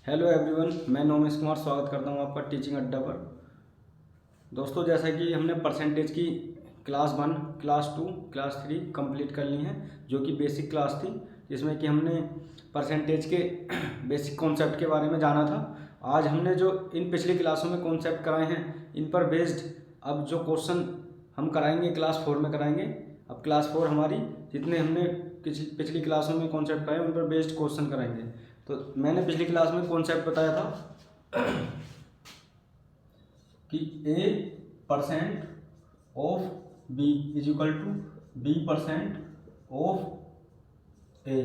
Hello everyone, मैं नोमेश कुमार स्वागत करता हूं आपका टीचिंग अड्डा पर। दोस्तों, जैसा कि हमने परसेंटेज की क्लास 1, क्लास 2, क्लास 3 कंप्लीट कर ली हैं, जो कि बेसिक क्लास थी, जिसमें कि हमने परसेंटेज के बेसिक कॉन्सेप्ट के बारे में जाना था। आज हमने जो इन पिछली क्लासों में कॉन्सेप्ट कराए हैं, इन पर बेस्ड अब जो क्वेश्चन हम कराएंगे क्लास 4 में कराएंगे। अब क्लास 4 हमारी जितने हमने पिछली क्लासों में कॉन्सेप्ट कराए उन पर बेस्ड क्वेश्चन कराएंगे। तो मैंने पिछली क्लास में कॉन्सेप्ट बताया था कि A percent of B is equal to B percent of A,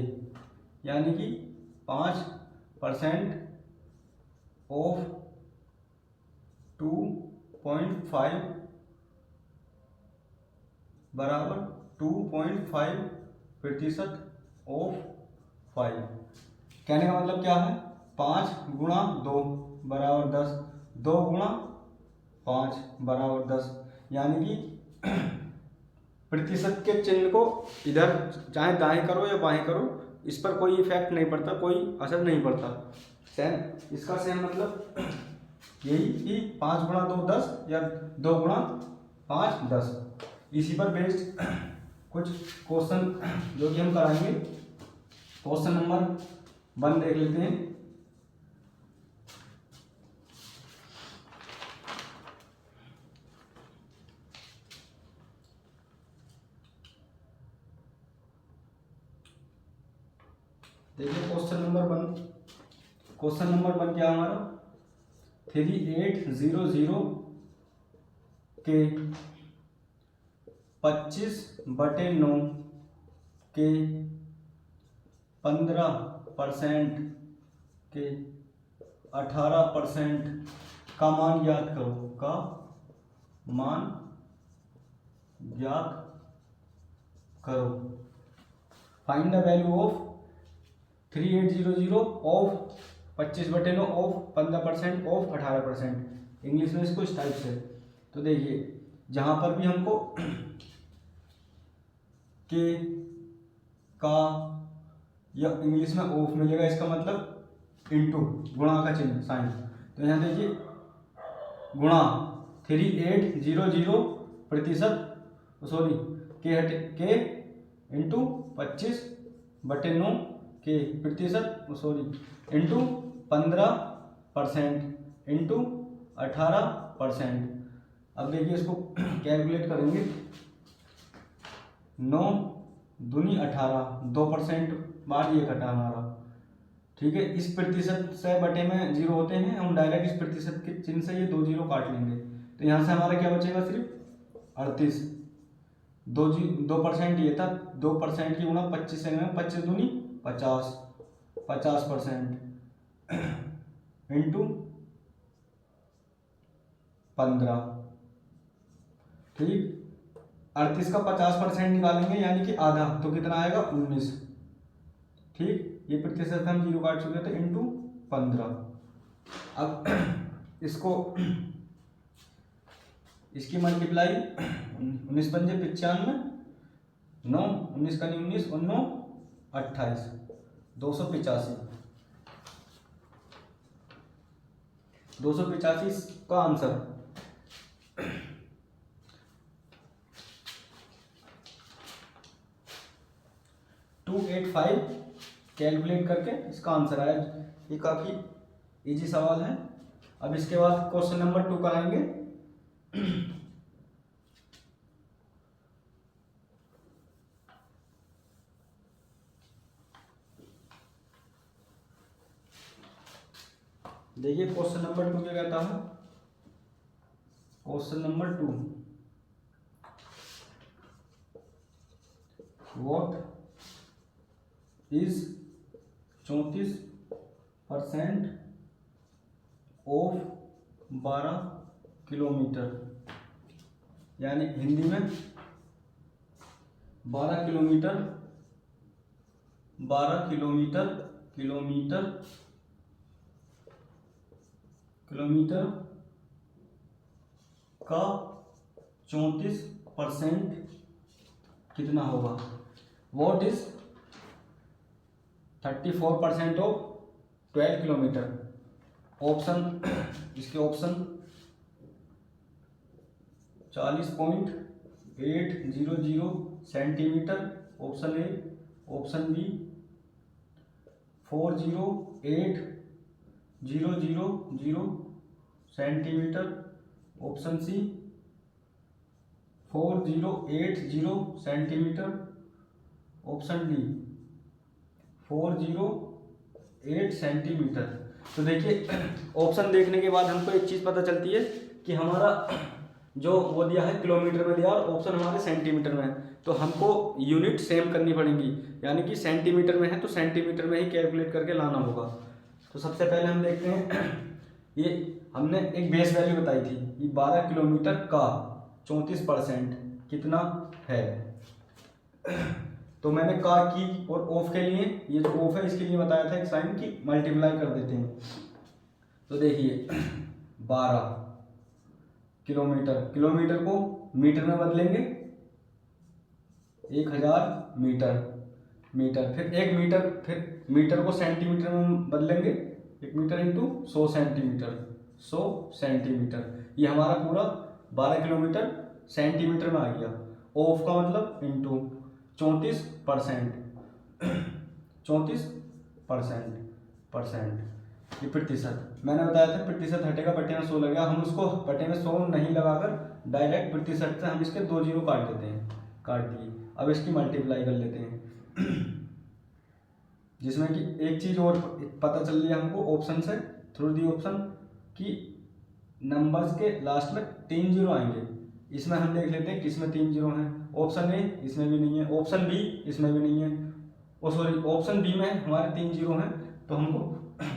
यानी कि 5% ऑफ 2.5 बराबर 2.5% ऑफ 5। कहने का मतलब क्या है, 5 गुणा 2 बराबर 10, 2 गुणा 5 बराबर 10, यानी कि प्रतिशत के चिन्ह को इधर चाहे दाएं करो या बाएं करो, इस पर कोई इफेक्ट नहीं पड़ता, कोई असर नहीं पड़ता। सेम इसका सेम मतलब यही कि 5 गुणा 2 10 या 2 गुणा 5 10। इसी पर बेस्ड कुछ क्वेश्चन जो कि हम कराएंगे। क्वेश्चन नंबर 1 देख लेते हैं। देखिए क्वेश्चन नंबर 1। क्वेश्चन नंबर 1 क्या हमारा, 3800 के 25/9 के 15% के 18% का मान ज्ञात करो। का मान ज्ञात करो। Find the value of 3800 of 25/9 of 15% of 18%। English में इसको इस टाइप से। तो देखिए, जहां पर भी हमको के का या इंग्लिश में ऑफ मिलेगा, इसका मतलब इनटू गुणा का चिन्ह साइन। तो यहाँ देखिए, गुणा 3800 सॉरी के इंटू 25/9 के प्रतिशत सॉरी इंटू 15% इंटू 18%। अब देखिए इसको कैलकुलेट करेंगे। 9 दूनी 18, 2% बाद ये कटा हमारा, ठीक है। इस प्रतिशत से बटे में 0 होते हैं, हम डायरेक्ट इस प्रतिशत के चिन्ह से ये 2 0 काट लेंगे। तो यहाँ से हमारा क्या बचेगा, सिर्फ 38। 2% ये था, 2% की गुणा 25 से 25 दूनी 50, 50% इंटू 15, ठीक। 38 का 50% निकालेंगे यानी कि आधा, तो कितना आएगा 19, ठीक। ये प्रतिशत हम 0 काट चुके थे, इंटू 15। अब इसको इसकी मल्टीप्लाई 19 पंजे 95, 9 19 का 19 और 9 28, 285। 285 का आंसर। कैलकुलेट करके इसका आंसर आया। ये काफी इजी सवाल है। अब इसके बाद क्वेश्चन नंबर 2 कराएंगे। देखिए क्वेश्चन नंबर 2 क्या कहता है। Question number 2, what is 34% of 12 kilometre, यानी हिंदी में 12 किलोमीटर का 34% कितना होगा। What is 34% of 12 kilometre, option इसके option 40.800 centimetre option A, option B 40800 centimetre, option C 4080 centimetre, option D 408 centimetre. तो देखिए ऑप्शन देखने के बाद हमको एक चीज़ पता चलती है कि हमारा जो वो दिया है किलोमीटर में दिया और ऑप्शन हमारे सेंटीमीटर में है, तो हमको यूनिट सेम करनी पड़ेंगी, यानी कि सेंटीमीटर में है तो सेंटीमीटर में ही कैलकुलेट करके लाना होगा। तो सबसे पहले हम देखते हैं, ये हमने एक बेस वैल्यू बताई थी, ये 12 किलोमीटर का 34% कितना है। तो मैंने का की और ऑफ के लिए, ये जो ऑफ है इसके लिए बताया था एक साइन की मल्टीप्लाई कर देते हैं। तो देखिए 12 किलोमीटर, किलोमीटर को मीटर में बदलेंगे 1000 मीटर, फिर 1 मीटर, फिर मीटर को सेंटीमीटर में बदलेंगे 1 मीटर इंटू 100 सेंटीमीटर, 100 सेंटीमीटर। ये हमारा पूरा 12 किलोमीटर सेंटीमीटर में आ गया। ऑफ का मतलब इंटू 34%, 34% ये प्रतिशत। मैंने बताया था प्रतिशत हटेगा बटे में 100 लगेगा, हम उसको बटे में 100 नहीं लगाकर डायरेक्ट प्रतिशत से हम इसके 2 जीरो काट देते हैं, काट दिए। अब इसकी मल्टीप्लाई कर लेते हैं जिसमें कि एक चीज़ और पता चल रही है हमको ऑप्शन से, थ्रू दी ऑप्शन, कि नंबर्स के लास्ट में 3 जीरो आएंगे। इसमें हम देख लेते हैं किसमें 3 जीरो हैं। ऑप्शन ए इसमें भी नहीं है, ऑप्शन बी इसमें भी नहीं है, ओ सॉरी ऑप्शन बी में हमारे 3 जीरो हैं, तो हमको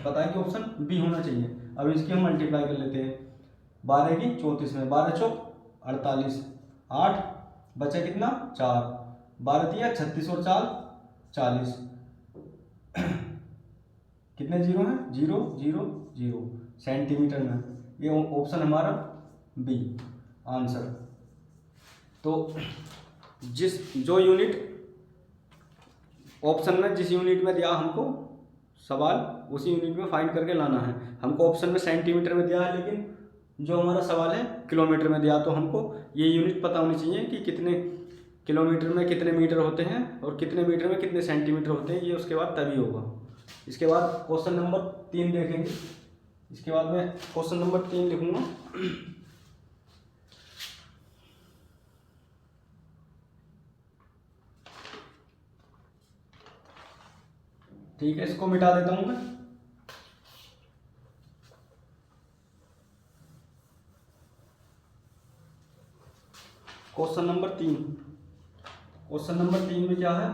पता है कि ऑप्शन बी होना चाहिए। अब इसकी हम मल्टीप्लाई कर लेते हैं 12 की 34 में, 12 चौक 48, 8 बचा कितना 4, 12 दिया 36 और 4 40, कितने जीरो हैं 0 0 0 सेंटीमीटर में। ये ऑप्शन हमारा बी आंसर। तो जो यूनिट ऑप्शन में जिस यूनिट में दिया हमको सवाल, उसी यूनिट में फाइंड करके लाना है। हमको ऑप्शन में सेंटीमीटर में दिया है, लेकिन जो हमारा सवाल है किलोमीटर में दिया, तो हमको ये यूनिट पता होनी चाहिए कि कितने किलोमीटर में कितने मीटर होते हैं और कितने मीटर में कितने सेंटीमीटर होते हैं, ये उसके बाद तभी होगा। इसके बाद क्वेश्चन नंबर 3 देखेंगे। इसके बाद मैं क्वेश्चन नंबर 3 लिखूंगा। ठीक है, इसको मिटा देता हूं मैं। क्वेश्चन नंबर 3, क्वेश्चन नंबर 3 में क्या है,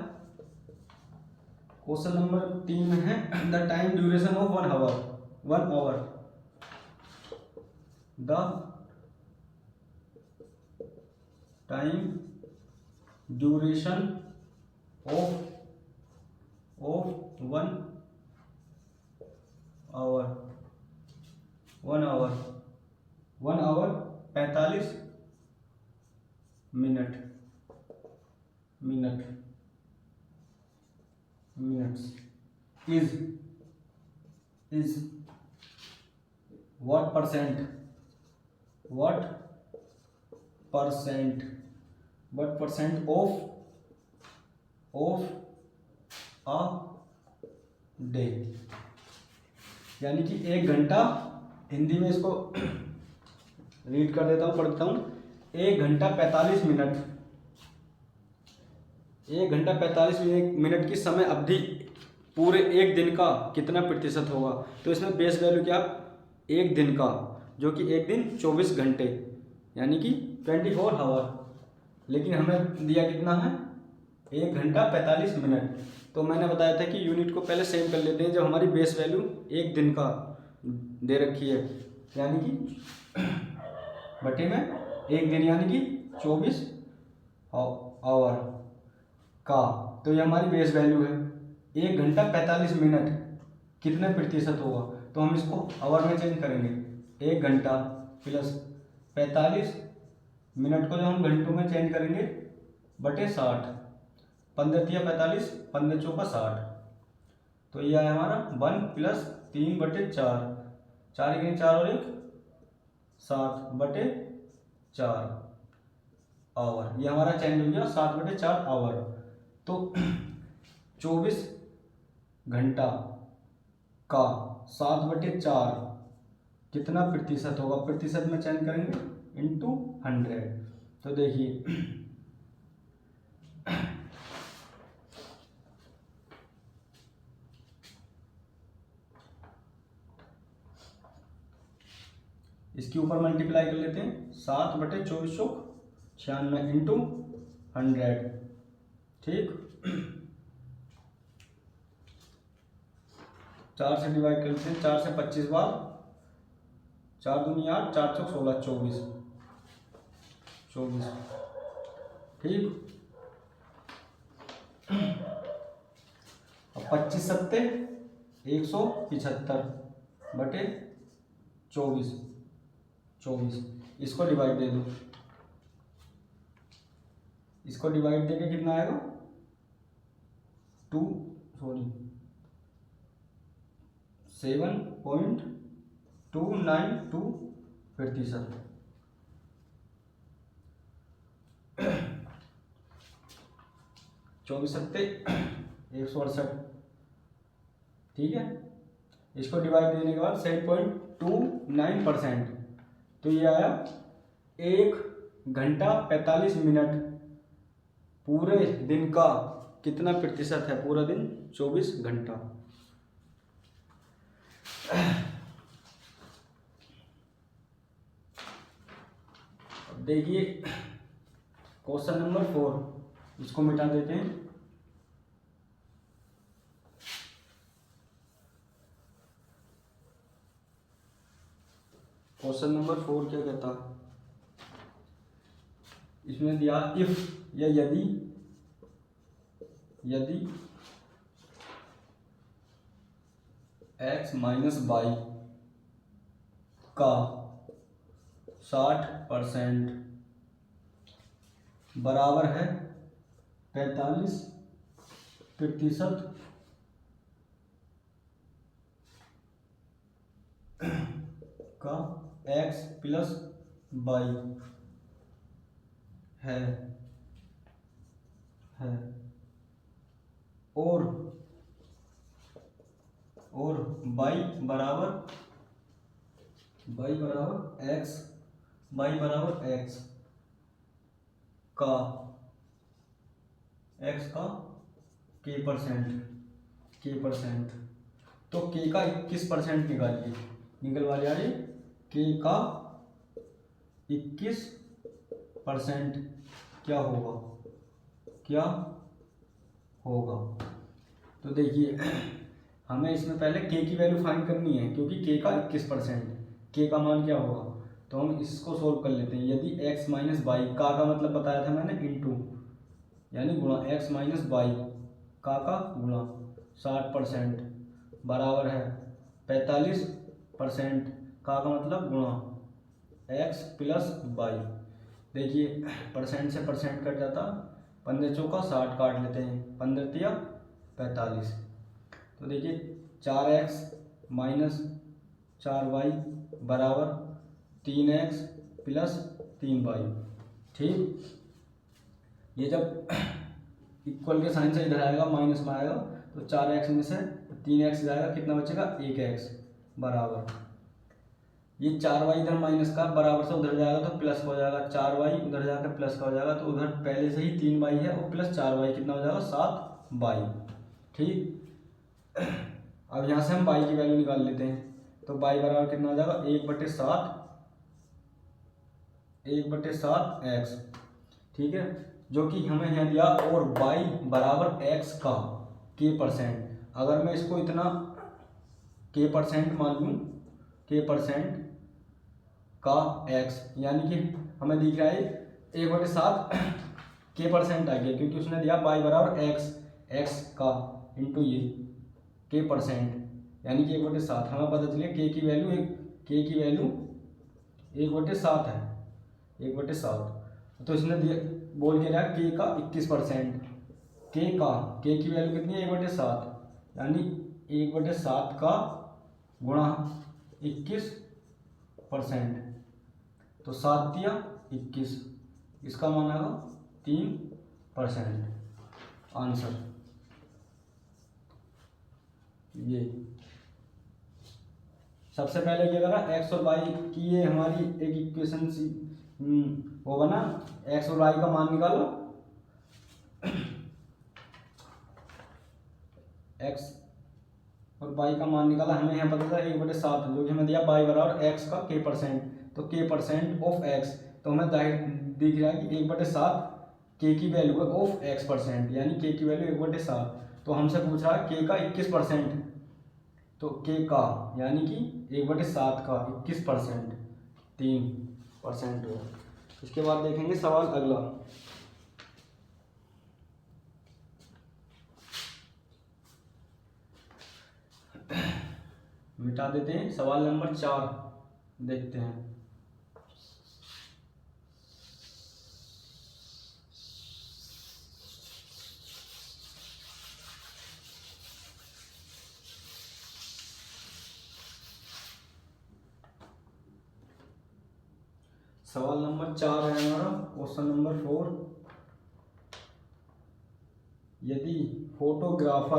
क्वेश्चन नंबर 3 में है the time duration of 1 hour, the time duration of 1 hour, 1 hour 45 minutes is what percent of a day, यानी कि 1 घंटा, हिंदी में इसको रीड कर देता हूँ, पढ़ता हूँ। 1 घंटा 45 मिनट, 1 घंटा 45 मिनट की समय अवधि पूरे 1 दिन का कितना प्रतिशत होगा। तो इसमें बेस वैल्यू क्या, 1 दिन का, जो कि 1 दिन 24 घंटे, यानी कि 24 आवर, लेकिन हमें दिया कितना है 1 घंटा 45 मिनट। तो मैंने बताया था कि यूनिट को पहले सेम कर लेते हैं। जब हमारी बेस वैल्यू 1 दिन का दे रखी है, यानी कि बटे में 1 दिन, यानी कि 24 आवर का, तो ये हमारी बेस वैल्यू है। 1 घंटा 45 मिनट कितने प्रतिशत होगा, तो हम इसको आवर में चेंज करेंगे। 1 घंटा प्लस 45 मिनट को जो हम घंटों में चेंज करेंगे बटे 60, 15 या 45, 15 चौका 60, तो यह है हमारा 1 + 3/4, 4 1 4 और 1 7/4 आवर। ये हमारा चेंज हो गया 7/4 आवर। तो 24 घंटा का 7/4 कितना प्रतिशत होगा, प्रतिशत में चेंज करेंगे इंटू 100। तो देखिए इसके ऊपर मल्टीप्लाई कर लेते हैं, 7/2496 इंटू 100। ठीक, 4 से डिवाइड कर लेते हैं, 4 से 25 बार, 4 दूनी 8, 4 चौक 16, 24। ठीक, अब 25 सत्ते 175/24। इसको डिवाइड दे दो, इसको डिवाइड देके कितना आएगा 7.292%। 24 सत्ते 168। ठीक है, इसको डिवाइड देने के बाद 7.29%, तो ये आया 1 घंटा 45 मिनट। पूरे दिन का कितना प्रतिशत है, पूरा दिन 24 घंटा। अब देखिए क्वेश्चन नंबर 4, इसको मिटा देते हैं। क्वेश्चन नंबर 4 क्या कहता, इसमें दिया इफ या यदि x माइनस वाई का 60% बराबर है 45% का x प्लस वाई है और y बराबर x का k परसेंट। तो k का 21% निकालिए, निकलवा लिया ये, k का 21% क्या होगा। तो देखिए हमें इसमें पहले k की वैल्यू फाइंड करनी है, क्योंकि k का 21%, k का मान क्या होगा। तो हम इसको सोल्व कर लेते हैं। यदि x माइनस वाई, का मतलब बताया था मैंने इंटू, यानी गुणा, x माइनस वाई का गुणा 60% बराबर है 45%, का मतलब गुणा x प्लस वाई। देखिए परसेंट से परसेंट कट जाता, 15 चौका 60 काट लेते हैं, 15 तिया 45। तो देखिए 4x माइनस 4y बराबर 3x प्लस 3y। ठीक, ये जब इक्वल के साइन से इधर आएगा, माइनस में आएगा, तो 4x में से 3x जाएगा, कितना बचेगा 1x बराबर, ये 4y इधर माइनस का बराबर से उधर जाएगा तो प्लस हो जाएगा, 4y उधर जाकर प्लस का हो जाएगा, तो उधर पहले से ही 3y है और प्लस 4y कितना हो जाएगा 7y। ठीक, अब यहाँ से हम y की वैल्यू निकाल लेते हैं। तो y बराबर कितना हो जाएगा 1/7x। ठीक है, जो कि हमें यहाँ दिया, और y बराबर x का k परसेंट। अगर मैं इसको इतना k परसेंट मान लूँ, k परसेंट का x, यानी कि हमें दिख रहा है 1/7 k परसेंट आ गया, क्योंकि उसने दिया y बराबर x का इंटू ये k परसेंट, यानी कि 1/7। हमें पता चलिए k की वैल्यू 1/7 है, 1/7। तो इसने दिया, बोल के रहा k का 21%, k की वैल्यू कितनी है 1/7, यानी 1/7 का गुणा 21%। तो 7 दिया 21, इसका मान आएगा 3% आंसर। ये सबसे पहले क्या करा, एक्स और वाई की ये हमारी एक इक्वेशन सी वो बना, एक्स और वाई का मान निकालो। एक्स और वाई का मान निकाला, हमें यहाँ पता था 1/7 जो कि हमें दिया वाई बराबर एक्स का k%, तो k% ऑफ एक्स, तो हमें जाहिर दिख रहा है कि 1/7 के की वैल्यू है ऑफ x%, यानी के की वैल्यू 1/7। तो हमसे पूछ रहा है के का 21%, तो के का यानी कि 1/7 का 21% 3% हो। इसके बाद देखेंगे सवाल अगला। मिटा देते हैं, सवाल नंबर 4 देखते हैं। सवाल नंबर 4 है हमारा, क्वेश्चन नंबर 4। यदि फोटोग्राफ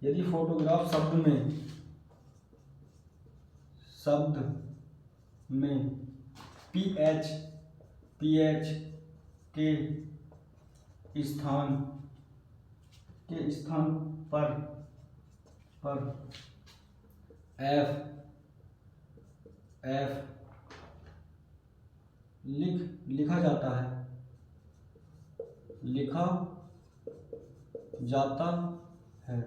यदि फोटोग्राफ शब्द में पीएच के स्थान पर एफ लिखा जाता है,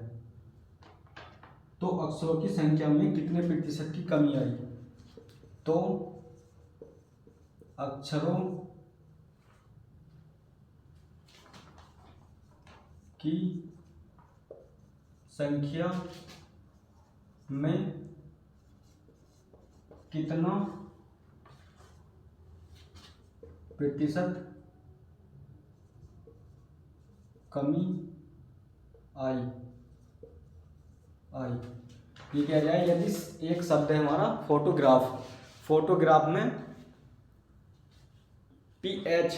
तो अक्षरों की संख्या में कितने प्रतिशत की कमी आई। तो अक्षरों की संख्या में कितना प्रतिशत कमी आई। ये क्या जाए, यदि एक शब्द है हमारा फोटोग्राफ में पीएच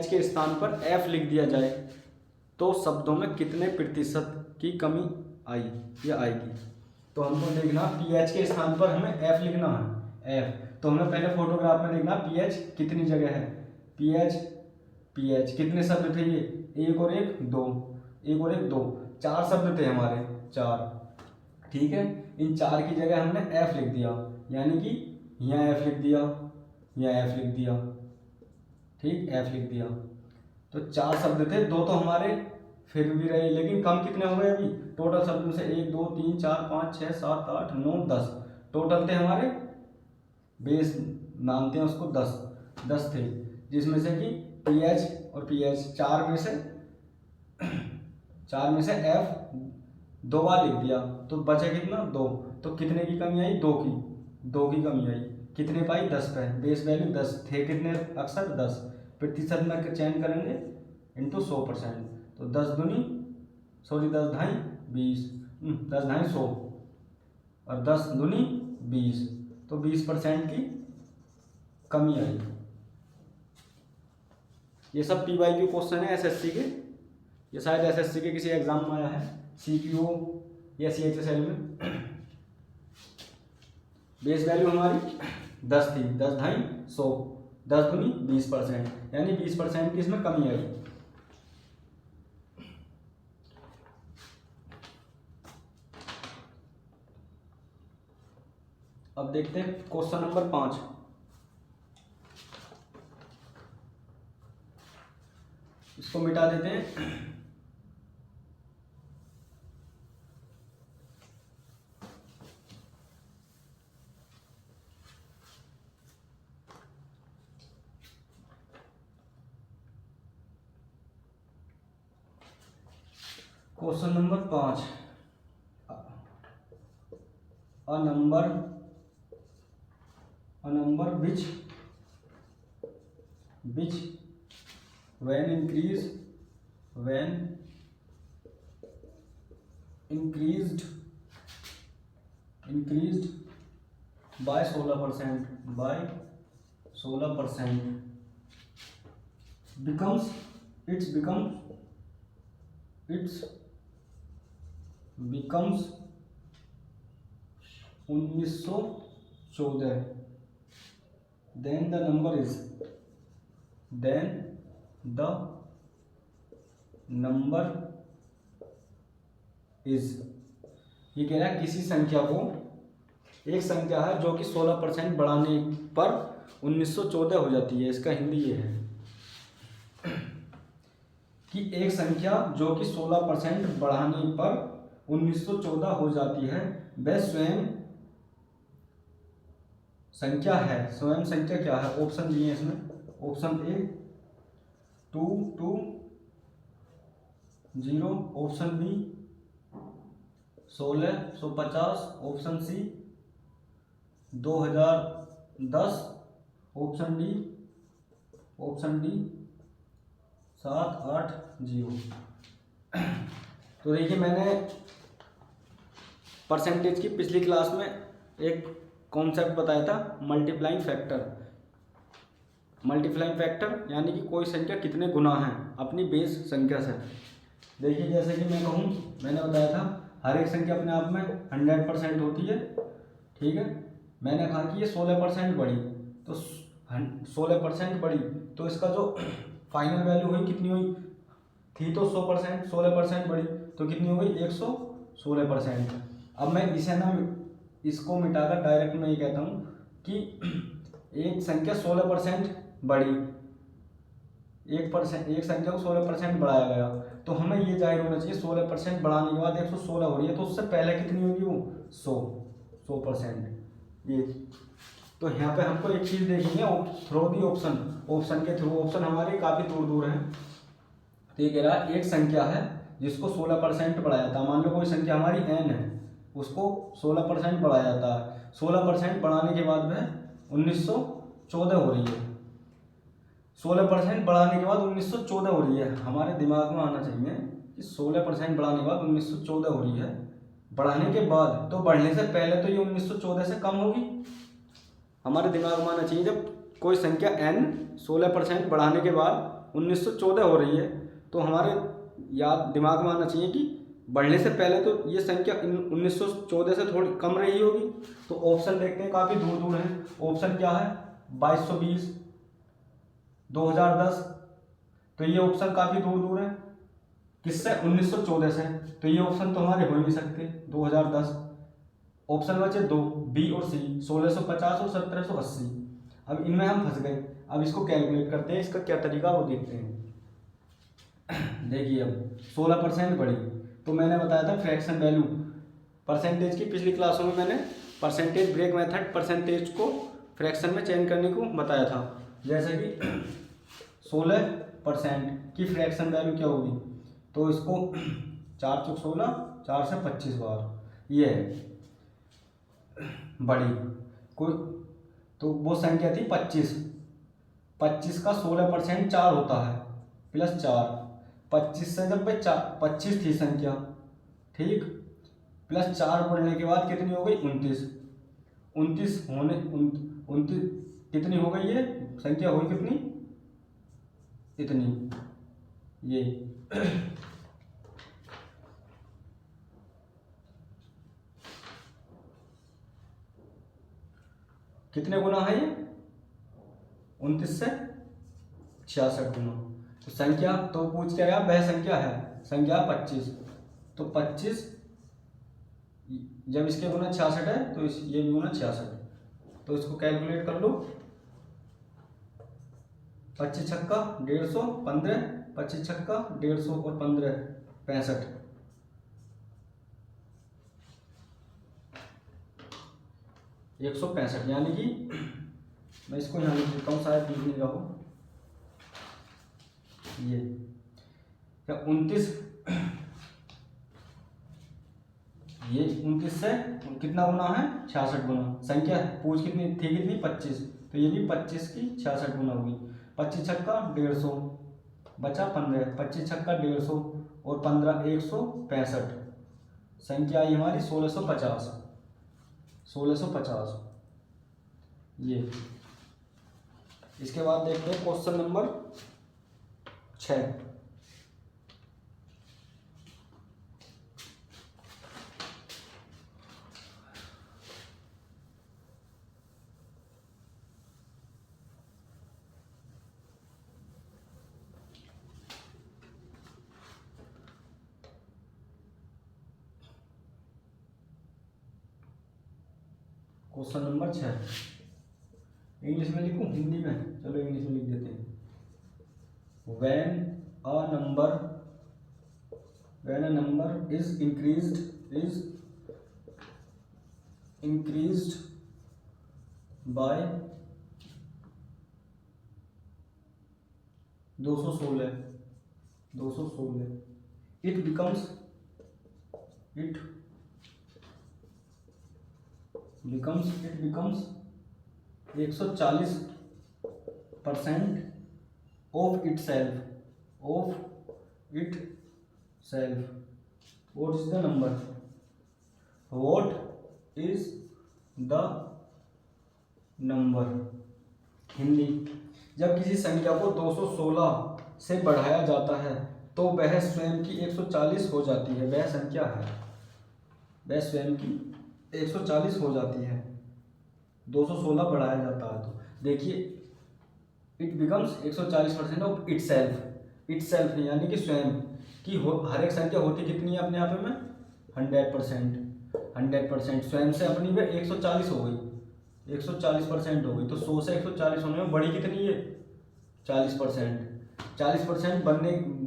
के स्थान पर एफ लिख दिया जाए, तो शब्दों में कितने प्रतिशत की कमी आई या आएगी। तो हमको देखना पीएच के स्थान पर हमें एफ लिखना है, एफ। तो हमें पहले फोटोग्राफ में देखना पीएच कितनी जगह है, पीएच कितने शब्द थे, ये एक और एक दो, 4 शब्द थे हमारे, 4। ठीक है, इन 4 की जगह हमने एफ लिख दिया, यानी कि यहाँ एफ लिख दिया, यहाँ एफ लिख दिया, ठीक, एफ लिख दिया। तो 4 शब्द थे, 2 तो हमारे फिर भी रहे, लेकिन कम कितने हो गए अभी टोटल शब्द में से, 1 2 3 4 5 6 7 8 9 10 टोटल थे हमारे, बेस मानते हैं उसको 10 थे, जिसमें से कि पीएच और पीएच 4 में से एफ 2 बार लिख दिया, तो बचा कितना 2। तो कितने की कमी आई, 2 की कमी आई, कितने पाई 10 पे, बेस वैल्यू 10 थे, कितने अक्षर 10, प्रतिशत में चेंज करेंगे इंटू 100%, तो 10 ढाई 20, 10 ढाई 100 और 10 दूनी 20, तो 20% की कमी आई। ये सब PYQ क्वेश्चन है SSC के, ये शायद SSC के किसी एग्जाम में आया है, CQO या CHSL में। बेस वैल्यू हमारी 10 थी, 10 ढाई 100, 10 दूनी 20%, यानी 20% की इसमें कमी आई। अब देखते हैं क्वेश्चन नंबर 5। इसको मिटा देते हैं। Question number 5, a number which when increased by 16% becomes 1914, then the number is, ये कह रहा है किसी संख्या को, एक संख्या है जो कि 16% बढ़ाने पर 1914 हो जाती है। इसका हिंदी ये है कि एक संख्या जो कि 16% बढ़ाने पर 1914 हो जाती है वह स्वयं संख्या है। स्वयं संख्या क्या है? ऑप्शन दिए हैं इसमें। Option A 220, option B 1650, option C 2010, option D 780। तो देखिए, मैंने परसेंटेज की पिछली क्लास में एक कॉन्सेप्ट बताया था, मल्टीप्लाइंग फैक्टर यानी कि कोई संख्या कितने गुना है अपनी बेस संख्या से। देखिए, जैसे कि मैंने बताया था हर एक संख्या अपने आप में 100% होती है, ठीक है। मैंने कहा कि ये 16% बढ़ी, तो 16% बढ़ी तो इसका जो फाइनल वैल्यू हुई कितनी हुई थी, तो 100%, 16% बढ़ी तो कितनी हो गई 116%। अब मैं इसको मिटाकर डायरेक्ट मैं ये कहता हूँ कि एक संख्या 16% बढ़ी, एक संख्या को 16% बढ़ाया गया, तो हमें ये जाहिर होना चाहिए 16% बढ़ाने के बाद 116 हो रही है, तो उससे पहले कितनी होगी वो 100%। ये तो यहाँ पे हमको एक चीज़ देखनी है, थ्रो दी ऑप्शन के थ्रू। ऑप्शन हमारे काफ़ी दूर हैं। तो ये कह रहा है एक संख्या है जिसको 16% बढ़ाया था। मान लो कोई संख्या हमारी n है, उसको 16% बढ़ाया जाता है। 16% बढ़ाने के बाद वह 1914 हो रही है। 16% बढ़ाने के बाद 1914 हो रही है। हमारे दिमाग में आना चाहिए कि 16% बढ़ाने के बाद 1914 हो रही है। बढ़ाने के बाद तो बढ़ने से पहले तो ये 1914 से कम होगी। हमारे दिमाग में आना चाहिए जब कोई संख्या n 16% बढ़ाने के बाद 1914 हो रही है, तो हमारे दिमाग में आना चाहिए कि बढ़ने से पहले तो ये संख्या 1914 से थोड़ी कम रही होगी। तो ऑप्शन देखते हैं, काफ़ी दूर हैं। ऑप्शन क्या है 2220, 2010, तो ये ऑप्शन काफ़ी दूर है। किससे? 1914 से। तो ये ऑप्शन तो हमारे हो ही नहीं सकते। 2010 ऑप्शन बचे दो, बी और सी, 1650 और 1780। अब इनमें हम फंस गए। अब इसको कैलकुलेट करते हैं, इसका क्या तरीका वो देखते हैं। देखिए, अब 16% बढ़ी तो मैंने बताया था फ्रैक्शन वैल्यू। परसेंटेज की पिछली क्लासों में मैंने परसेंटेज ब्रेक मेथड परसेंटेज को फ्रैक्शन में चेंज करने को बताया था। जैसे कि 16% की फ्रैक्शन वैल्यू क्या होगी, तो इसको 4 चौक 16, 4 से 25 बार ये है बड़ी कोई, तो वो संख्या थी 25। 25 का 16% 4 होता है, प्लस 4। 25 से जब 25 थी संख्या, ठीक, प्लस 4 बढ़ने के बाद कितनी हो गई 29। 29 कितनी हो गई, ये संख्या हुई कितनी, इतनी। ये कितने गुना है, ये 29 से 66 गुना। तो संख्या तो पूछ क्या रहा, वह संख्या है, संख्या 25। तो 25 जब इसके गुना 66 है तो ये भी गुना 66। तो इसको कैलकुलेट कर लो। 25 छक्का 150, 15, 25 छक्का 150 और 15 65। 165, यानी कि मैं इसको यहाँ लिख देता हूँ, शायद दिख नहीं रहा हो। ये क्या 29 29 से कितना गुना है 66 गुना। संख्या पूछ कितनी थी, कितनी 25, तो ये भी 25 की 66 गुना हुई। 25 छक्का 150 बचा 15, 25 छक्का 150 और 15 165। संख्या आई हमारी 1650। 1650 ये। इसके बाद देखते हैं question number 6। Question number 6 English में लिखूं हिंदी में? चलो इंग्लिश में लिख देते हैं। When a number is increased by 216 it becomes 140% of itself. What is the number? What is the number? Hindi. जब किसी संख्या को 216 से बढ़ाया जाता है तो वह स्वयं की 140 हो जाती है। वह संख्या है, वह स्वयं की 140 हो जाती है। 216 बढ़ाया जाता है तो देखिए इट बिकम्स 140% ऑफ इटसेल्फ यानी कि स्वयं की हर एक संख्या होती कितनी है अपने आप में 100%। स्वयं से अपनी में 140 हो गई, 140% हो गई। तो 100 से 140 होने में बड़ी कितनी है 40%। 40%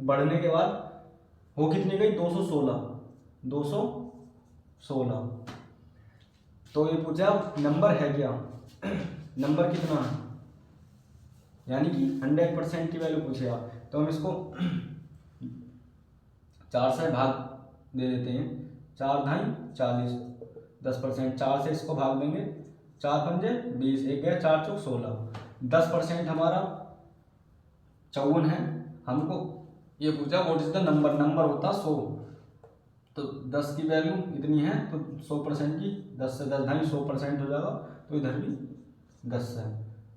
बढ़ने के बाद हो कितनी गई 216। तो ये पूछा नंबर है क्या, नंबर कितना है, यानी कि 100% की वैल्यू पूछेगा। तो हम इसको 4 से भाग दे देते हैं। 4 ढाई 40, 10%। 4 से इसको भाग देंगे, 4 पंजे 20, एक गया 4 चौक 16। 10% हमारा 54 है। हमको ये पूछा what is the number, number होता 100, तो 10 की वैल्यू इतनी है तो 100% की 10 से 10 ढाई 100% हो जाएगा। तो इधर भी 10 है,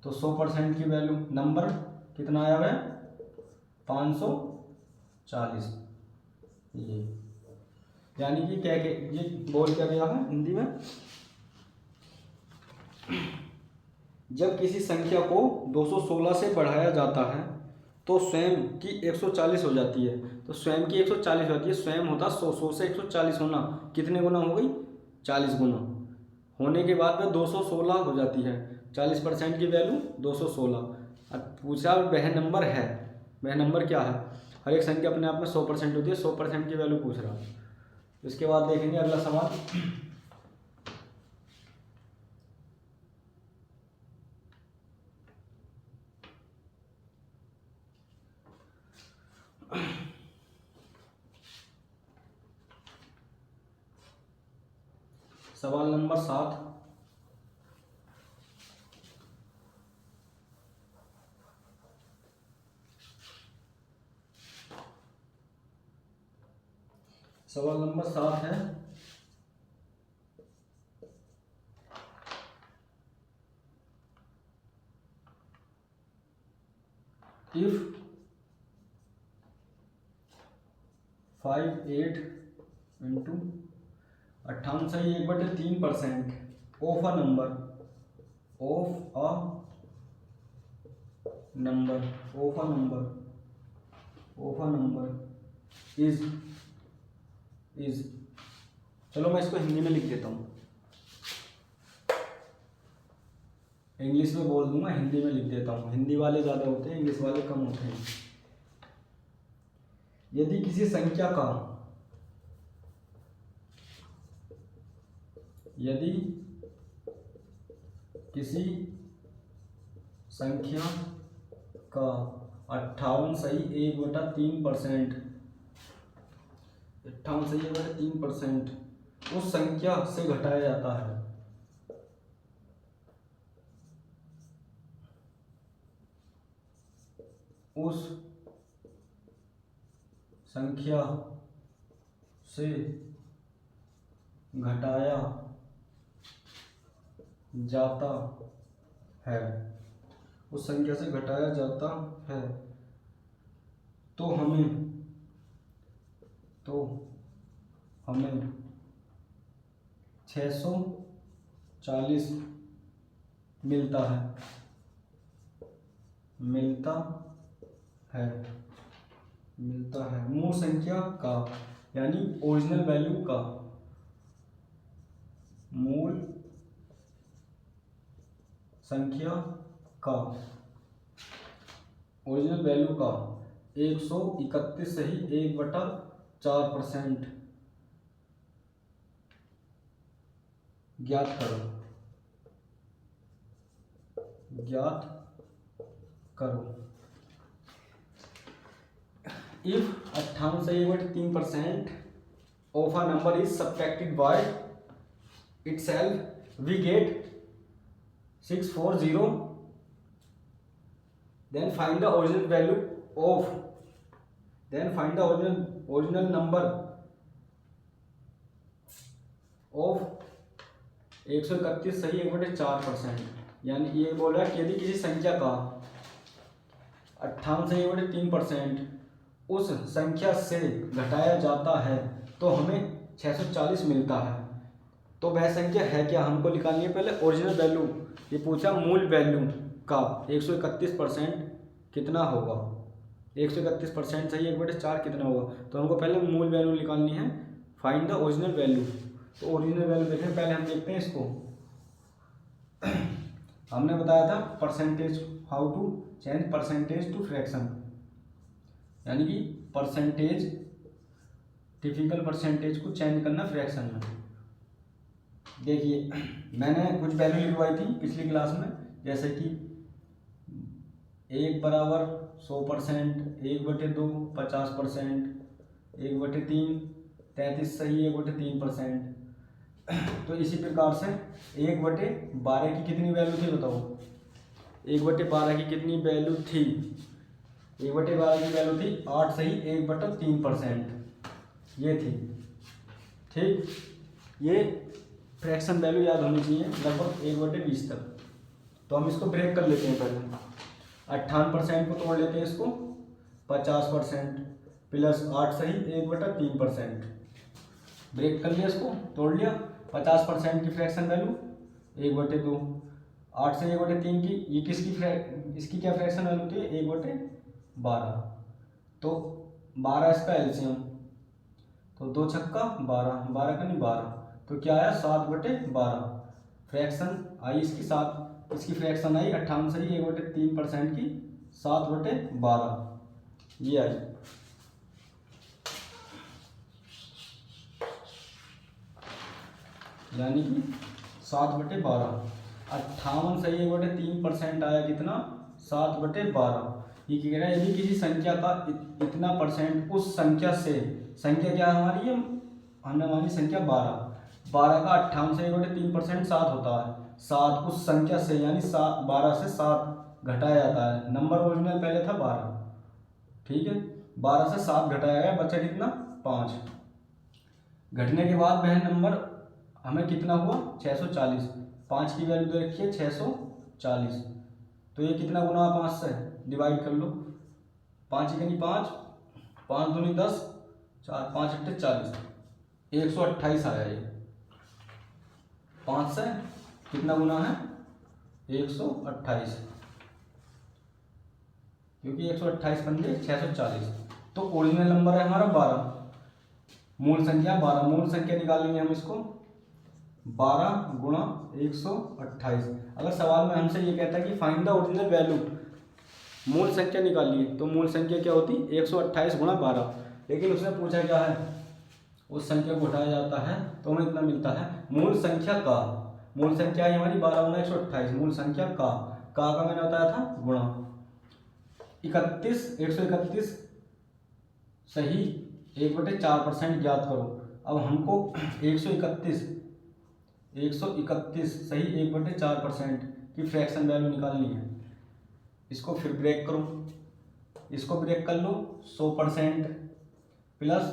तो 100% की वैल्यू नंबर कितना आया हुआ है 540। ये यानी कि क्या ये बोल क्या गया है हिंदी में, जब किसी संख्या को 216 से बढ़ाया जाता है तो स्वयं की 140 हो जाती है। तो स्वयं की 140 होती है, स्वयं होता 100 से 140 होना कितने गुना हो गई 40 गुना होने के बाद में 216 हो जाती है। 40% की वैल्यू 216। अब पूछा वह नंबर है, वह नंबर क्या है, हर एक संख्या अपने आप में 100% होती है, 100% की वैल्यू पूछ रहा। इसके बाद देखेंगे अगला सवाल। सवाल नंबर 7। सवाल नंबर 7 है if 58 into 58/3% of a number is चलो मैं इसको हिंदी में लिख देता हूँ, इंग्लिश में बोल दूंगा हिंदी में लिख देता हूँ। हिंदी वाले ज़्यादा होते हैं, इंग्लिश वाले कम होते हैं। यदि किसी संख्या का यदि किसी संख्या का 58.3% 58.3% उस संख्या से घटाया जाता है। उस संख्या से घटाया जाता है। उस संख्या से घटाया जाता है तो हमें 640 मिलता है। मूल संख्या का यानी ओरिजिनल वैल्यू का, मूल संख्या का ओरिजिनल वैल्यू का 131 से ही 1/4% ज्ञात करो। इफ 58 से 1/3% of a number is subtracted by itself, we get 640. Then find the original value of, original number of 131 सही 1/4%। यानी ये बोल रहा है कि यदि किसी संख्या का 58 से 1/3% उस संख्या से घटाया जाता है तो हमें 640 मिलता है। तो वह संख्या है क्या, हमको निकालनी है पहले ओरिजिनल वैल्यू। ये पूछा मूल वैल्यू का 131% कितना होगा, 131% सही 1/4 कितना होगा, तो हमको पहले मूल वैल्यू निकालनी है। Find the original value. तो ओरिजिनल वैल्यू देखें, पहले हम देखते हैं इसको। हमने बताया था percentage, how to change percentage to fraction, यानी कि परसेंटेज, टिपिकल परसेंटेज को चेंज करना फ्रैक्शन में। देखिए मैंने कुछ वैल्यू लिखवाई थी पिछली क्लास में, जैसे कि 1 बराबर 100%, 1/2 50%, 1/3 33 सही 1/3%। तो इसी प्रकार से 1/12 की कितनी वैल्यू थी बताओ, 1/12 की कितनी वैल्यू थी, 1/12 की वैल्यू थी 8 सही 1/3% ये थी। ठीक, ये फ्रैक्शन वैल्यू याद होनी चाहिए लगभग 1/20 तक। तो हम इसको ब्रेक कर लेते हैं। पहले 58% को तोड़ लेते हैं इसको 50% प्लस 8 सही 1/3%। ब्रेक कर लिया, इसको तोड़ लिया। 50% की फ्रैक्शन वैल्यू 1/2, 8 से 1/3 की, ये इसकी क्या फ्रैक्शन वैल्यू थी 1/12। तो 12 इसका एलसीएम, तो 2 छक्का 12, 12 का नहीं 12, तो क्या आया 7/12। फ्रैक्शन आई इसकी 7, इसकी फ्रैक्शन आई 58 से 1/3% की 7/12 ये आई। यानी कि 7/12, 58 सही 1/3% आया कितना 7/12। ये कह रहा है यदि किसी संख्या का इतना परसेंट उस संख्या से, संख्या क्या हमारी है, हमने हमारी संख्या 12 का 58 से 1/3% 7 होता है। 7 उस संख्या से यानी 12 से 7 घटाया जाता है। नंबर ओरिजिनल पहले था 12, ठीक है, 12 से 7 घटाया गया, बचा कितना 5। घटने के बाद वह नंबर हमें कितना हुआ 640। 5 की वैल्यू दे रखी है 640, तो ये कितना गुना 5 से डिवाइड कर लो। 5 यानी 5, 5 दूनी 10, 4 5 अट्ठे 40, 128 आया ये। 5 से कितना गुना है 128, क्योंकि 128 पंजे 640। तो ओरिजिनल नंबर है हमारा 12, मूल संख्या 12। मूल संख्या निकालेंगे हम इसको 12 गुणा 128। अगर सवाल में हमसे ये कहता है कि फाइंड द ओरिजिनल वैल्यू, मूल संख्या निकालिए, तो मूल संख्या क्या होती 128 गुणा 12। लेकिन उसने पूछा क्या है, उस संख्या को उठाया जाता है तो हमें इतना मिलता है। मूल संख्या का, मूल संख्या है हमारी 12 गुणा 128, मूल संख्या का मैंने बताया था गुणा 131 सही 1/4% ज्ञात करो। अब हमको 131 सही 1/4% की फ्रैक्शन वैल्यू निकालनी है। इसको फिर ब्रेक करो, इसको ब्रेक कर लो। 100% प्लस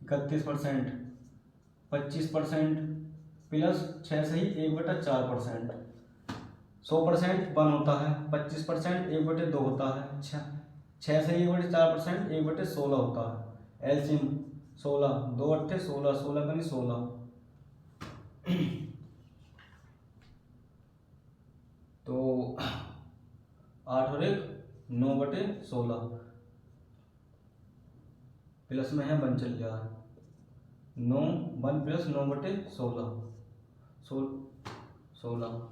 31%, 25% प्लस 6 सही 1/4%। 100% 1 होता है, 25% 1/2 होता है, 6 सही 1/4%, 1/16 होता है। एलसीएम 16, 2 अट्ठे 16, 16 कनी 16, तो 8 और 1 9/16 प्लस में है 1 चल गया है, 9 1 प्लस 9/16 16।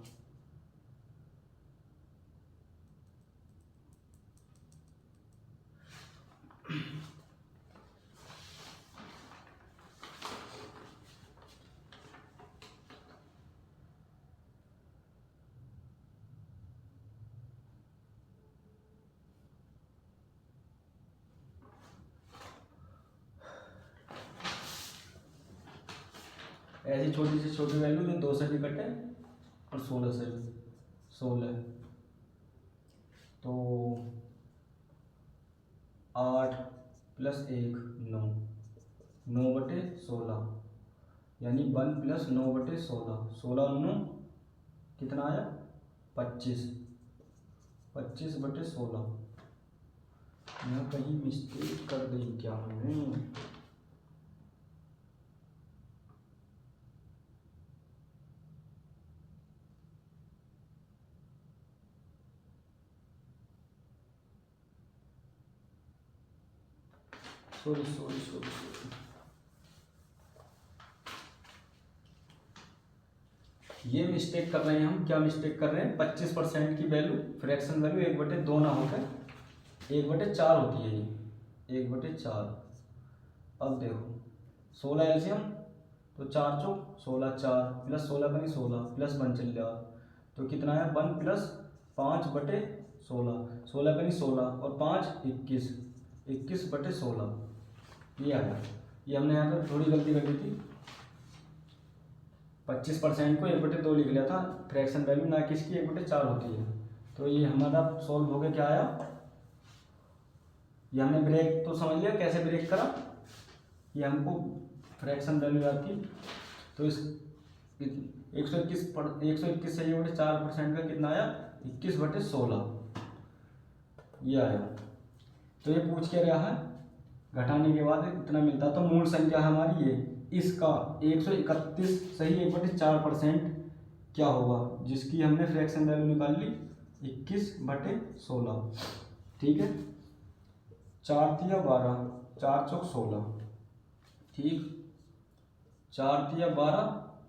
ऐसी छोटी से छोटी वैल्यू में 2 से भी कटे और 16 से भी 16, तो 8 प्लस 1 9, 9/16 यानी 1 प्लस 9/16, 16 9 कितना आया 25, 25/16। यहाँ कहीं मिस्टेक कर दी क्या हमने? सॉरी सॉरी सॉरी सॉरी, ये मिस्टेक कर रहे हैं हम। क्या मिस्टेक कर रहे हैं? 25% की वैल्यू फ्रैक्शन वैल्यू 1/2 ना होकर 1/4 होती है। ये 1/4। अब देखो 16 एलसीएम, तो 4 चौक 16, 4 प्लस 16 बनी 16 प्लस 1 चल जाओ, तो कितना है 1 प्लस 5/16, 16 बनी 16 और 5 21, 21/16 ये आया। ये हमने यहाँ पर थोड़ी गलती कर दी थी, 25% को 1/2 लिख लिया था फ्रैक्शन वैल्यू, ना कि इसकी 1/4 होती है। तो ये हमारा सॉल्व हो गया। क्या आया? ये हमने ब्रेक तो समझ लिया कैसे ब्रेक करा। ये हमको फ्रैक्शन वैल्यू आती, तो इस 121 से 1/4% का कितना आया 21/16 ये आया। तो ये पूछ के रहा है घटाने के बाद इतना मिलता, तो मूल संख्या हमारी ये इसका 131 सही 1/4% क्या होगा, जिसकी हमने फ्रैक्शन वैल्यू निकाल ली 21/16। ठीक है, 4 तिया 12, 4 चौक 16, ठीक, 4 तिया 12,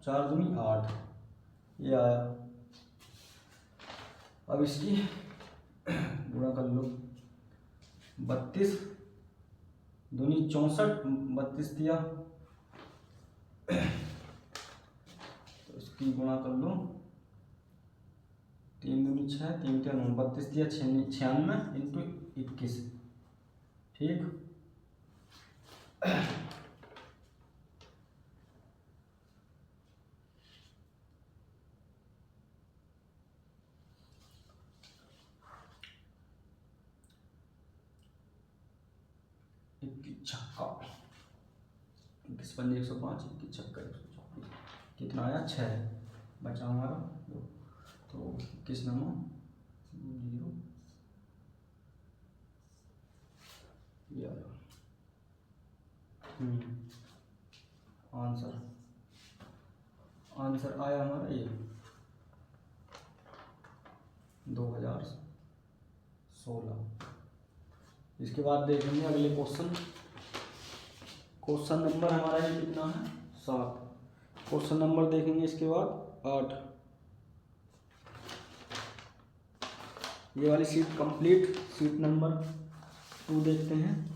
4 दूनी 8 ये आया। अब इसकी गुणा कर लो, 32 दूनी 64, 32 तिया, तो इसकी गुणा कर लो, 3 दूनी 6, 3 तिया 9, 32 तिया 96 इंटू 21, ठीक। छक्का 21 पंजे 105, 21 छक्का 124, कितना आया 6 बचा हमारा 2, तो 21 नंबर 0 ये आया आंसर। आंसर आया हमारा ये 2016। इसके बाद देखेंगे अगले क्वेश्चन। क्वेश्चन नंबर हमारा ये कितना है 7। क्वेश्चन नंबर देखेंगे इसके बाद 8। ये वाली शीट कंप्लीट, शीट नंबर 2 देखते हैं।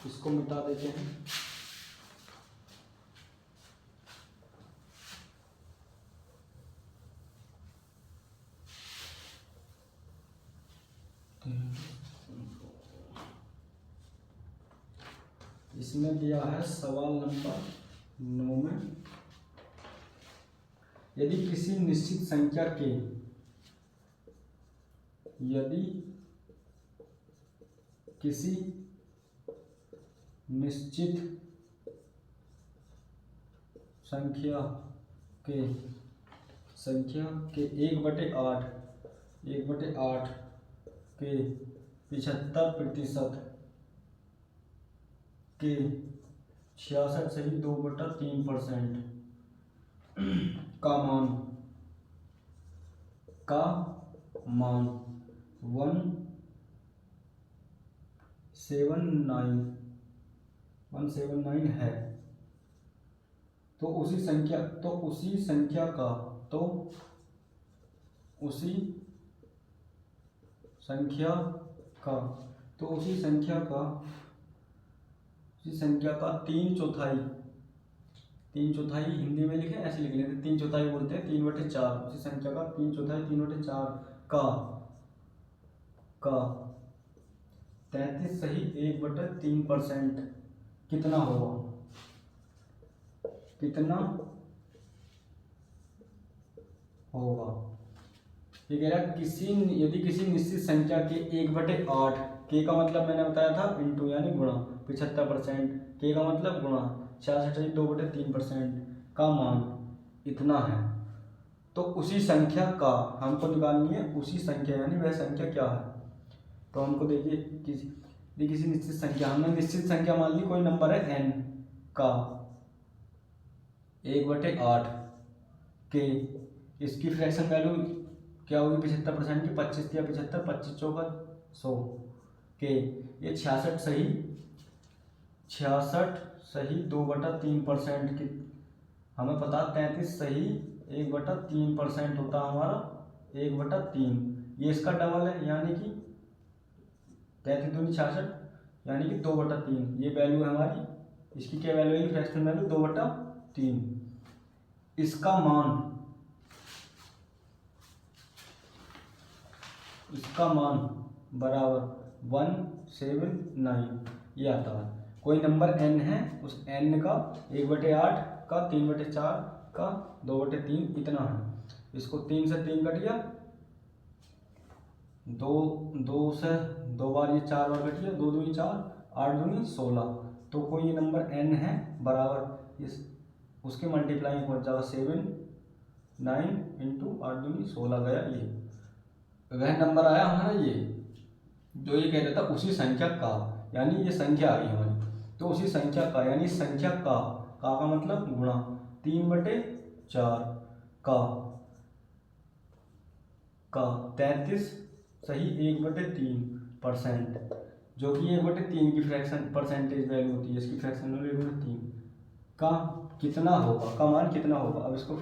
इसको मिटा देते हैं। इसमें दिया है सवाल नंबर 9 में, यदि किसी निश्चित संख्या के संख्या के 1/8 के 75% के 66 सही 2/3% का मान 179 है, तो उसी संख्या का 3/4 हिंदी में लिखे ऐसे लिख लेते, 3/4 बोलते हैं, 3/4 उसी संख्या का 3/4 3/4 का 33 सही 1/3% कितना होगा? ये कह रहा है यदि किसी निश्चित संख्या के 1/8 के का मतलब मैंने बताया था इंटू यानी गुणा 75%, के का मतलब गुणा 66 सही 2/3% का मान इतना है, तो उसी संख्या का हमको निकालनी है, उसी संख्या यानी वह संख्या क्या है। तो हमको देखिए किसी निश्चित संख्या, हमने निश्चित संख्या मान ली, कोई नंबर है n का 1/8 के, इसकी फ्रैक्शन वैल्यू क्या होगी 75% की, 25 या 75, 25 चौका 100 के, ये 66 सही 2/3% की, हमें पता 33 सही 1/3% होता है हमारा 1/3, ये इसका डबल है यानी कि 33 दूनी 66 यानी कि 2/3, ये वैल्यू है हमारी, इसकी क्या वैल्यू है फ्रैक्शनल वैल्यू 2/3, इसका मान बराबर 179 ये आता है। कोई नंबर n है, उस n का 1/8 का 3/4 का 2/3 इतना है, इसको 3 से 3 कट गया, 2 से 2 बार ये 4 बार कट गया, 2 दूनी 4 8 दूनी 16, तो कोई ये नंबर n है बराबर इस उसके मल्टीप्लाई हो जाएगा 7 9 इंटू 8 दूनी 16 गया, ये वह नंबर आया हमारा, ये जो ये कह रहा था उसी संख्या का, यानी ये संख्या आ गई हमारी, तो उसी संख्या का यानी संख्या का मतलब गुणा 3/4 का 33 सही 1/3%, जो कि 1/3 की फ्रैक्शन परसेंटेज वैल्यू होती है, इसकी फ्रैक्शन वैल्यू 1/3 का कितना होगा, का मान कितना होगा। अब इसको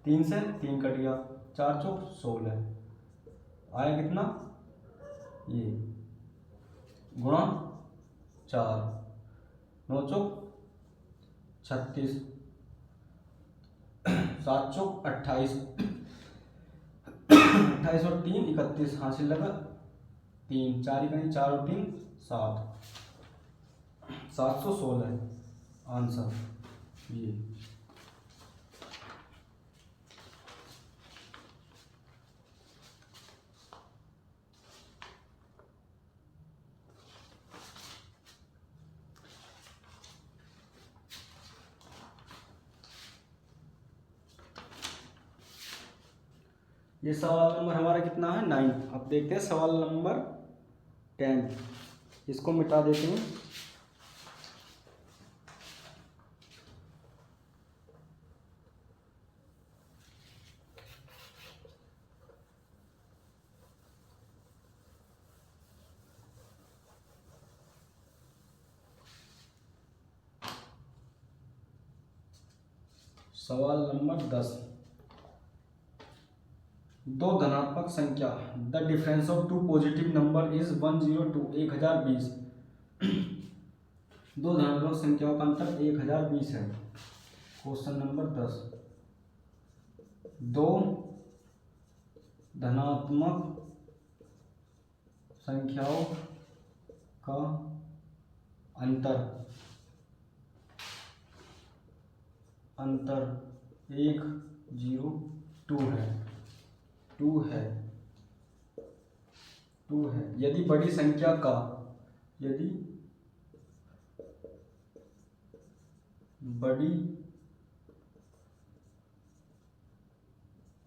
3 से 3 कट गया, 4 चौक 16 आया कितना, ये गुणा 4 9 चौक 36 7 चौक 28 28 और 3 31 हासिल लगा 3 4 4 और 3 7 716 आंसर ये। ये सवाल नंबर हमारा कितना है 9। अब देखते हैं सवाल नंबर 10, इसको मिटा देते हैं। सवाल नंबर 10, दो धनात्मक संख्या the difference of two positive number is 102 1020। दो धनात्मक संख्याओं का अंतर 1020 है। क्वेश्चन नंबर 10, दो धनात्मक संख्याओं का अंतर अंतर 1 0 2 है, 2 है, 2 है। यदि बड़ी संख्या का, यदि बड़ी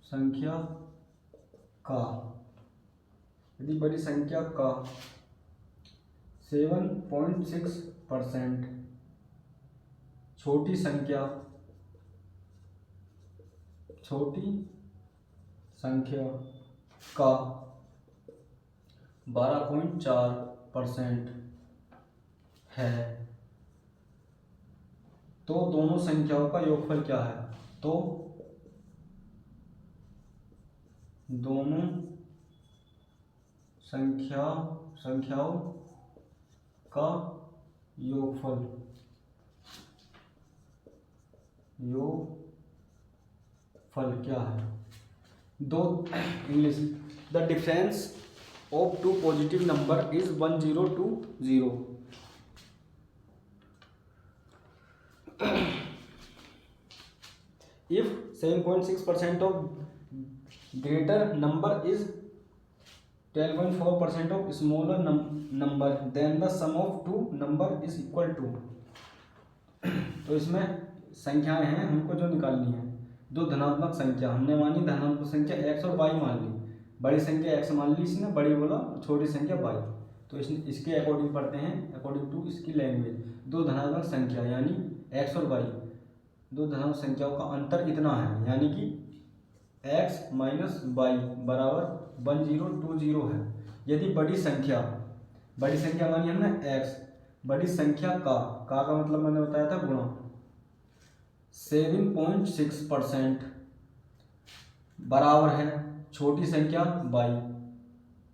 संख्या का, यदि बड़ी संख्या का 7.6%, छोटी संख्या का 12.4% है, तो दोनों संख्याओं का योगफल क्या है? तो दोनों संख्याओं का योगफल क्या है? दो English, the difference of two positive number is 1020. If 7.6% of greater number is 12.4% of smaller number, then the sum of two number is equal to. तो इसमें संख्याएं हैं, हमको जो निकालनी है, दो धनात्मक संख्या हमने मानी, धनात्मक संख्या x और y मान ली, बड़ी संख्या x मान ली इसने, बड़ी बोला, छोटी संख्या y, तो इसके अकॉर्डिंग पढ़ते हैं, अकॉर्डिंग टू इसकी लैंग्वेज। दो धनात्मक संख्या यानी x और y, दो धनात्मक संख्याओं का अंतर इतना है, यानी कि x माइनस वाई बराबर 1020 है। यदि बड़ी संख्या मानी हमने x, बड़ी संख्या का मतलब मैंने बताया था गुणा, 7.6% बराबर है छोटी संख्या y,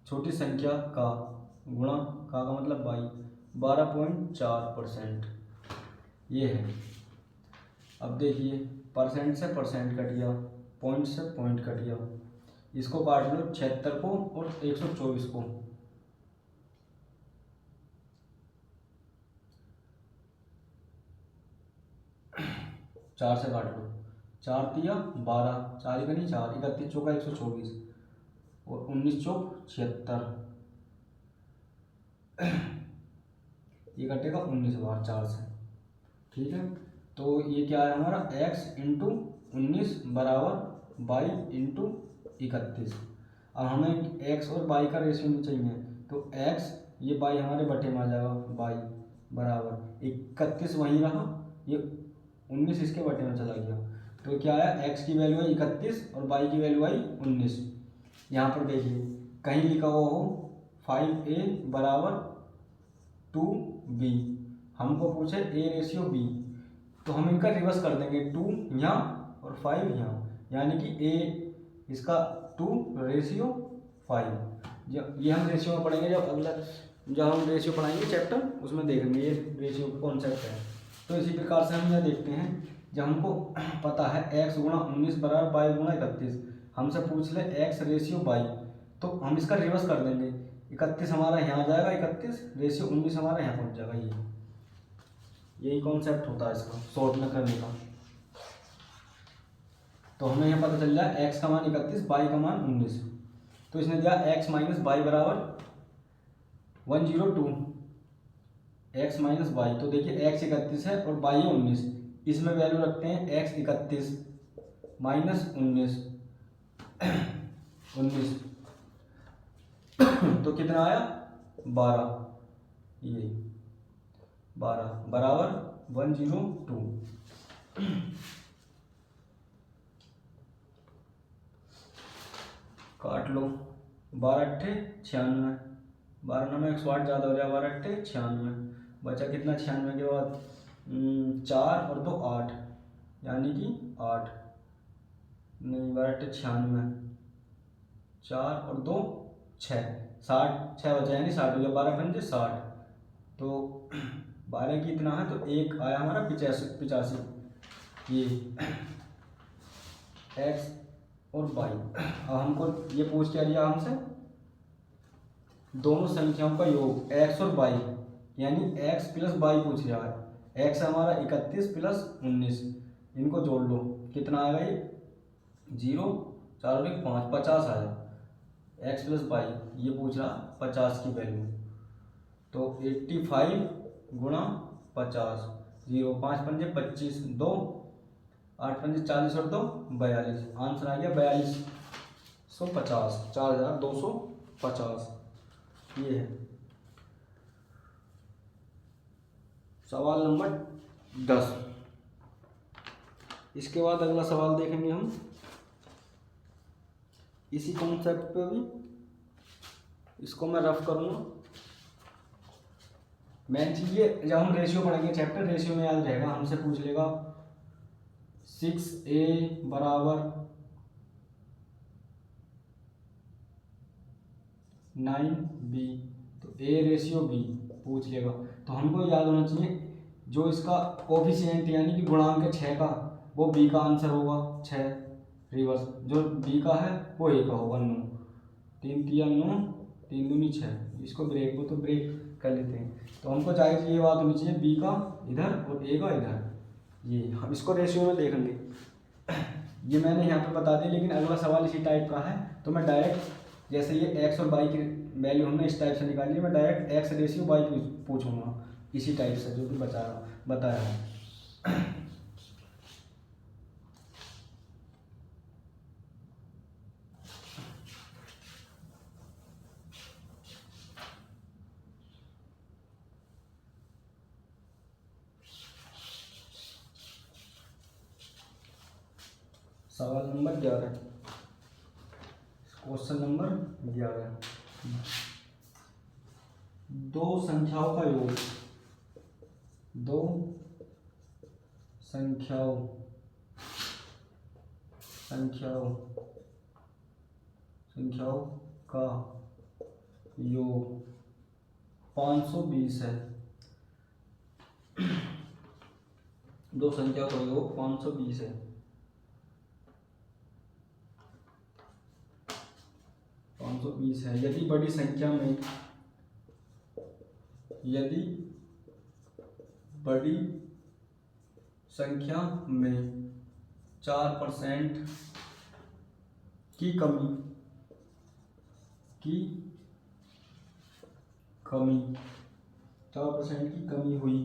छोटी संख्या का गुणा का मतलब y 12.4%, ये है। अब देखिए, परसेंट से परसेंट कट गया, पॉइंट से पॉइंट कट गया, इसको काट लो 76 को और 124 को, 4 से काट लो, 4 तिया 12, 4 का नहीं 4, 31 चौका 124 और 19 चौक 76, ये कटेगा 19 बार 4 से, ठीक है। तो ये क्या है हमारा, x इंटू 19 बराबर y इंटू 31। अब हमें x और y का रेशियो नहीं चाहिए, तो x ये y हमारे बटे में आ जाएगा, y बराबर 31 वहीं रहा, ये 19 इसके बटे में चला गया, तो क्या आया, x की वैल्यू है 31 और y की वैल्यू आई 19। यहाँ पर देखिए कहीं लिखा हुआ हो 5a बराबर 2b, हमको पूछे a रेशियो b, तो हम इनका रिवर्स कर देंगे, 2 यहाँ और 5 यहाँ, यानी कि a इसका 2 रेशियो 5। ये हम रेशियो में पढ़ेंगे, जब हम रेशियो पढ़ाएंगे चैप्टर, उसमें देखेंगे ये रेशियो का कॉन्सेप्ट है। तो इसी प्रकार से हम यह देखते हैं, जब हमको पता है x गुणा 19 बराबर y गुणा 31, हमसे पूछ ले x रेशियो y, तो हम इसका रिवर्स कर देंगे, 31 हमारा यहाँ आ जाएगा, 31 रेशियो 19 हमारा यहाँ पहुँच जाएगा। यही कॉन्सेप्ट होता है इसका शॉर्ट में करने का। तो हमें यहाँ पता चल रहा है x का मान 31, y का मान 19, तो इसने दिया x माइनस वाई बराबर 102, x माइनस वाई, तो देखिए x 31 है और y है 19, इसमें वैल्यू रखते हैं x 31 माइनस 19 तो कितना आया 12, ये 12 बराबर 102। काट लो, 12 अट्ठे 96, 12 9 108 ज़्यादा हो जाए, 12 अट्ठे 96, बचा कितना 96 के बाद 4 और 2 8, यानी कि 8 नहीं, 12 अट्ठे 96, 4 और 2 6, 60, 6 बचा यानी 60 हो गया, 12 पंजे 60, तो 12 की इतना है, तो एक आया हमारा 85। ये x और y। अब हमको ये पूछ क्या लिया हमसे, दोनों संख्याओं का योग x और y, यानी x प्लस y पूछ रहा है। x हमारा 31 प्लस 19, इनको जोड़ लो, कितना आएगा ये 0, 4 और 1 5, 50 आया। एक्स प्लस वाई ये पूछ रहा 50 की वैल्यू, तो 85 गुणा 50, 0 5 पंजे 25, 2 8 पंजे 40 और 2 42, आंसर आ गया 4250, 4250 ये है। सवाल नंबर 10। इसके बाद अगला सवाल देखेंगे हम इसी कॉन्सेप्ट पे भी, इसको मैं रफ करूँगा। मेन चीज़ ये, जब हम रेशियो पढ़ेंगे चैप्टर रेशियो में याद रहेगा, हमसे पूछ लेगा 6a बराबर 9b, तो a रेशियो b पूछ लेगा, तो हमको याद होना चाहिए जो इसका कोफिशिएंट यानी कि गुणांक है 6 का, वो b का आंसर होगा 6 रिवर्स, जो b का है वो a का होगा 9, 3 तिया 9, 3 दूनी 6, इसको ब्रेक को तो ब्रेक कर लेते हैं। तो हमको चाहिए ये बात होनी चाहिए b का इधर और a का इधर, ये हम इसको रेशियो में देखेंगे। ये मैंने यहाँ पे बता दिया, लेकिन अगला सवाल इसी टाइप का है, तो मैं डायरेक्ट जैसे ये x और y की वैल्यू हमने इस टाइप से निकाली है, मैं डायरेक्ट x रेशियो y पूछूंगा इसी टाइप से जो कि बताया है। सवाल नंबर 11, क्वेश्चन नंबर 11, दो संख्याओं का योग, दो संख्याओं का योग 520 है। दो संख्याओं का योग 520 है। 520 है। यदि बड़ी संख्या में 4% की कमी 4% की कमी हुई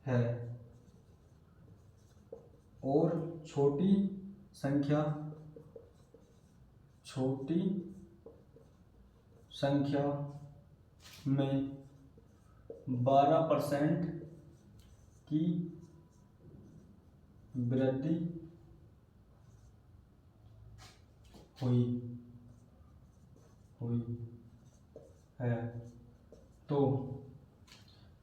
है और छोटी संख्या में 12% की वृद्धि हुई है, तो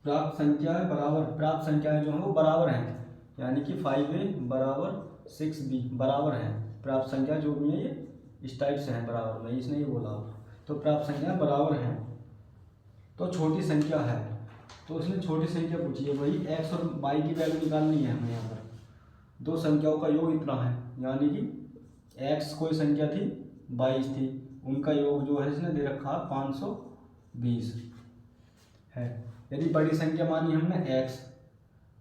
प्राप्त संख्याएं जो है वो बराबर हैं, यानी कि 5a बराबर 6b बराबर हैं। प्राप्त संख्या जो भी है ये इस टाइप से है बराबर में, इसने ये बोला, तो प्राप्त संख्या बराबर हैं। तो छोटी संख्या है, तो उसने छोटी संख्या पूछी है, वही x और y की वैल्यू निकालनी है हमें। यहाँ पर दो संख्याओं का योग इतना है, यानी कि x कोई संख्या थी 22 थी, उनका योग जो है इसने दे रखा 520 है। यदि बड़ी संख्या मानी हमने x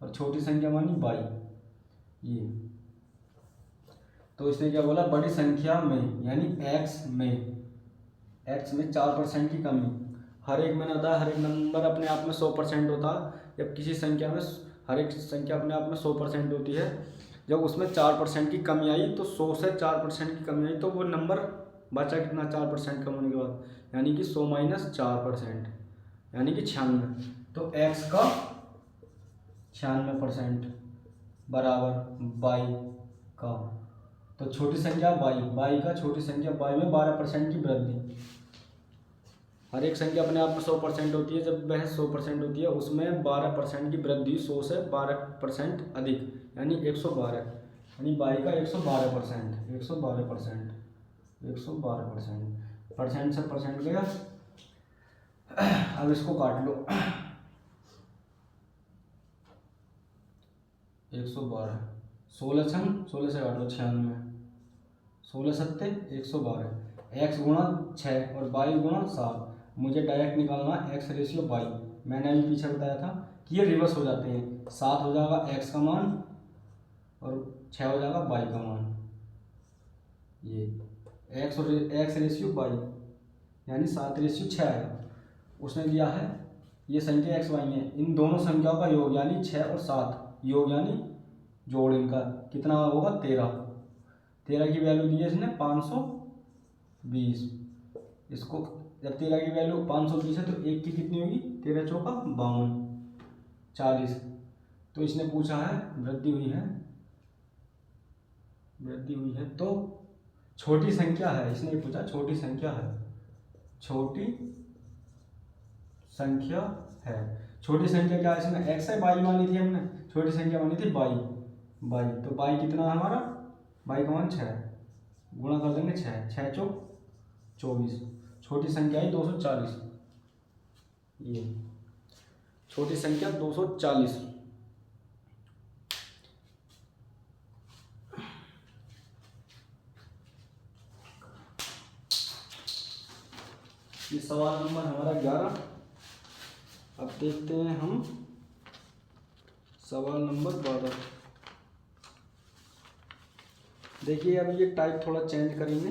और छोटी संख्या मानी y, ये तो इसने क्या बोला, बड़ी संख्या में यानी x में 4% की कमी। हर एक में होता है, हर एक नंबर अपने आप में 100% होता है। जब किसी संख्या में हर एक संख्या अपने आप में 100% होती है, जब उसमें 4% की कमी आई, तो 100 से 4% की कमी आई, तो वो नंबर बचा कितना 4% कम होने के बाद, यानी कि 100 माइनस 4% यानी कि 96। तो x का 96% बराबर y का, तो छोटी संख्या y का छोटी संख्या y में 12% की वृद्धि। हर एक संख्या अपने आप में 100% होती है, जब वह 100% होती है उसमें 12% की वृद्धि, 100 से 12% अधिक यानी 112, यानी y का 112%, 112%, परसेंट से परसेंट गया। अब इसको काट लो, 112, 16 से काट लो 96, 16 सत्ते 112, x गुणा 6 और y गुणा 7। मुझे डायरेक्ट निकालना x रेशियो y, मैंने अभी पीछे बताया था कि ये रिवर्स हो जाते हैं। 7 हो जाएगा x का मान और 6 हो जाएगा y का मान। ये x और x रेशियो y यानी 7:6 आएगा। उसने दिया है ये संख्या x y है, इन दोनों संख्याओं का योग यानी 6 और 7 योग यानी जोड़ इनका कितना होगा 13 की वैल्यू दी है इसने 520। इसको जब 13 की वैल्यू 520 है तो एक की कितनी होगी 13 चौका 52 40। तो इसने पूछा है वृद्धि हुई है तो छोटी संख्या है। इसने पूछा छोटी संख्या है, छोटी संख्या है। छोटी संख्या क्या है इसमें x है, y मानी थी हमने, छोटी संख्या मानी थी y। तो y कितना है हमारा, y का मान 6, गुणा कर देंगे 6 चौक 24। छोटी संख्या है 240। ये छोटी संख्या 240। ये सवाल नंबर हमारा 11। अब देखते हैं हम सवाल नंबर 12। देखिए अब ये टाइप थोड़ा चेंज करेंगे,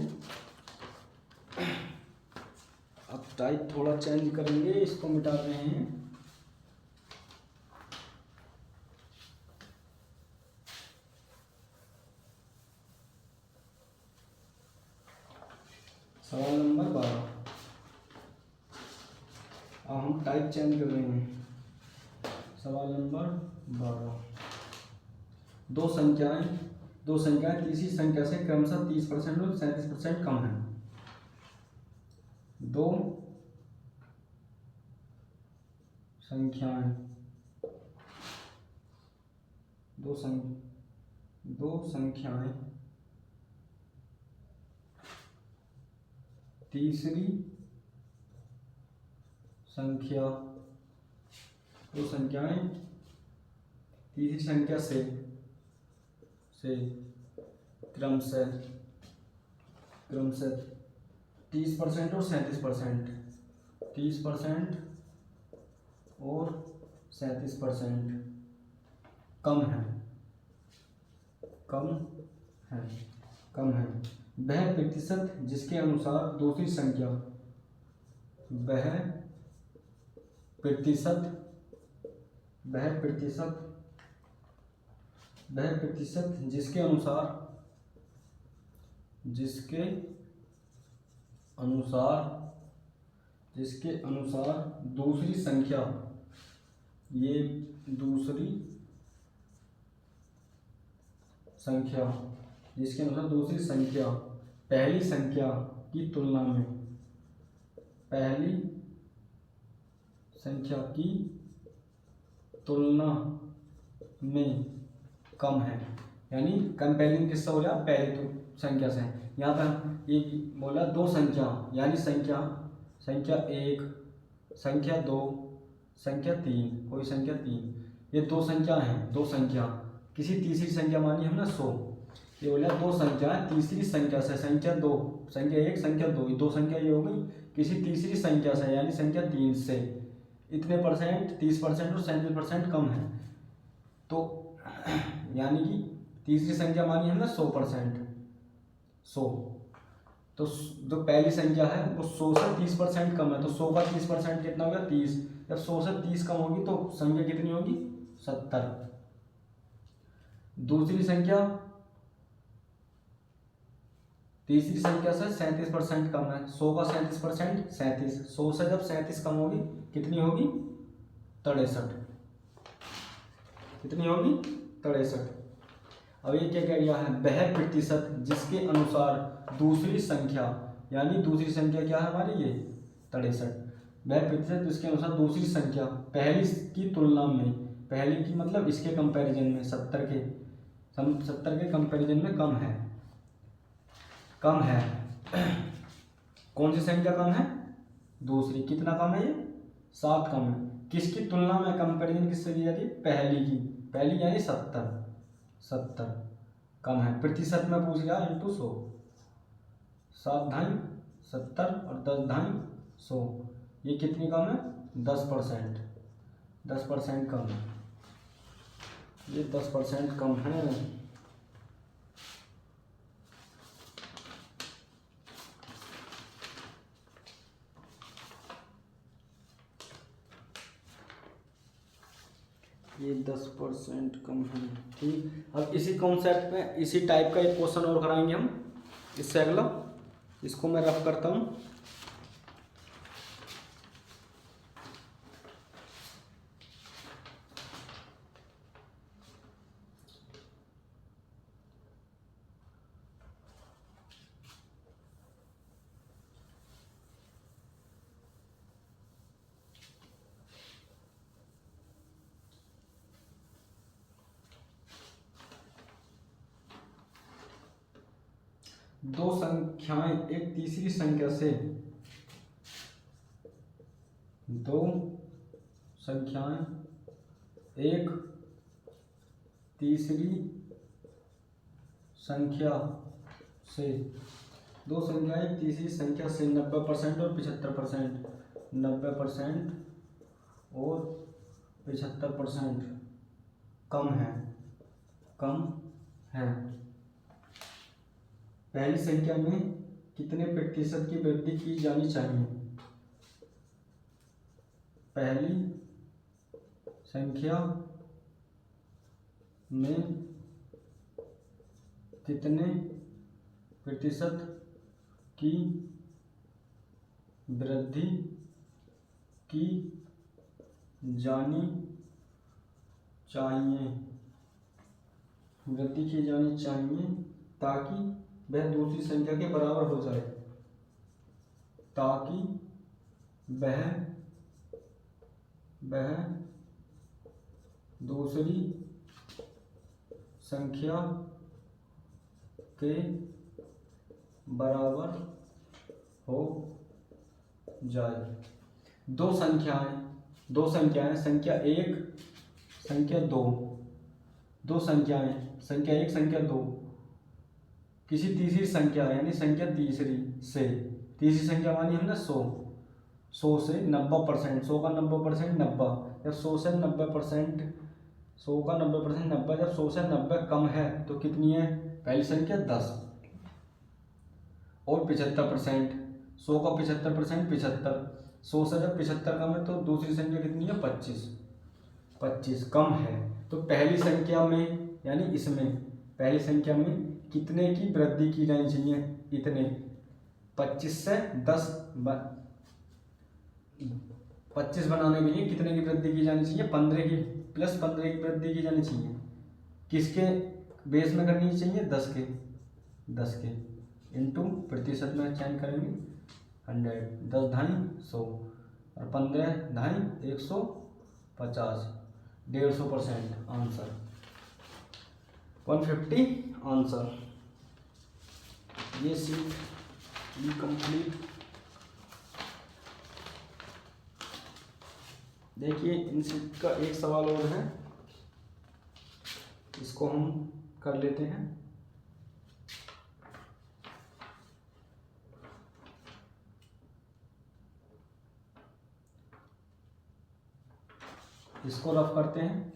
अब टाइप थोड़ा चेंज करेंगे, इसको मिटा रहे हैं। सवाल नंबर 12। अब हम टाइप चेंज कर रहे हैं। सवाल नंबर 12। दो संख्याएं तीसरी संख्या से क्रमशः 30% और 37% कम है। दो संख्याएं तीसरी संख्या से क्रमशः 30% और 37%, 30% और 37% कम है। वह प्रतिशत जिसके अनुसार दूसरी संख्या, वह प्रतिशत जिसके अनुसार दूसरी संख्या, ये दूसरी संख्या जिसके अनुसार दूसरी संख्या पहली संख्या की तुलना में, पहली संख्या की तुलना में कम है। यानी कंपेरिजन किससे हो रहा है, पहली तो संख्या से। यहाँ पर ये बोला दो संख्या यानी संख्या 1, संख्या 2, संख्या 3, कोई संख्या 3, ये दो संख्या हैं। दो संख्या किसी तीसरी संख्या मानी हमने 100। ये बोला दो संख्या है तीसरी संख्या से, संख्या 2, संख्या 1, संख्या 2, ये दो संख्या ये हो गई किसी तीसरी संख्या से यानी संख्या 3 से इतने परसेंट 30% और 37% कम है। तो यानी कि तीसरी संख्या मानी हमने 100%, 100। तो जो पहली संख्या है वो 100 से 30% कम है। तो 100 का 30% कितना होगा 30। जब 100 से 30 कम होगी तो संख्या कितनी होगी 70। दूसरी संख्या तीसरी संख्या से 37% कम है। 100 का 37% 37। 100 से जब 37 कम होगी कितनी होगी 63। कितनी होगी 63। अब ये क्या कह गया है, वह प्रतिशत जिसके अनुसार दूसरी संख्या, यानी दूसरी संख्या क्या है हमारी ये 63। वह प्रतिशत जिसके अनुसार दूसरी संख्या पहली की तुलना में, पहली की मतलब इसके कंपैरिजन में 70 के कंपैरिजन में कम है। कौन सी संख्या कम है, दूसरी। कितना कम है ये 7 कम है। किसकी तुलना में, कंपैरिजन किससे की जाती है, पहली की। पहली यानी 70 कम है। प्रतिशत में पूछ गया इंटू 100। 7 ढाई 70 और 10 ढाई 100, ये कितनी कम है 10%। 10% कम है, ये 10% कम है। ये 10% कम है। ठीक, अब इसी कॉन्सेप्ट में इसी टाइप का एक क्वेश्चन और कराएंगे हम इससे अगला। इसको मैं रफ करता हूँ। दो संख्याएं एक तीसरी संख्या से, दो संख्याएं एक तीसरी संख्या से, दो संख्याएं एक तीसरी संख्या से 90% और 75%, 90% और 75% कम है, कम है। पहली संख्या में कितने प्रतिशत की वृद्धि की जानी चाहिए? पहली संख्या में कितने प्रतिशत की वृद्धि की जानी चाहिए, वृद्धि की जानी चाहिए ताकि वह दूसरी संख्या के बराबर हो जाए, ताकि वह दूसरी संख्या के बराबर हो जाए। दो संख्याएं संख्या एक संख्या दो, दो संख्याएं संख्या एक संख्या दो किसी तीसरी संख्या यानी संख्या तीसरी से, तीसरी संख्या मानी हमने 100 से 90%, 100 का 90% 90, जब 100 से 90%, 100 का 90% 90, जब 100 से 90 कम है तो कितनी है? पहली संख्या 10 और 75%, 100 का 75% 75, 100 से जब 75 कम है तो दूसरी संख्या कितनी है? 25 कम है। तो पहली संख्या में यानी इसमें पहली संख्या में कितने की वृद्धि की जानी चाहिए? इतने 25 से 10 25 बनाने के लिए कितने की वृद्धि की जानी चाहिए? 15 की, प्लस 15 की वृद्धि की जानी चाहिए। किसके बेस में करनी चाहिए? 10 के इंटू प्रतिशत में चेंज करेंगे 100, 10 ढाई 100 और 15 ढाई 150, 150% आंसर, 150 आंसर। ये सीट भी कंप्लीट। देखिए इन सीट का एक सवाल और है, इसको हम कर लेते हैं। इसको रफ करते हैं।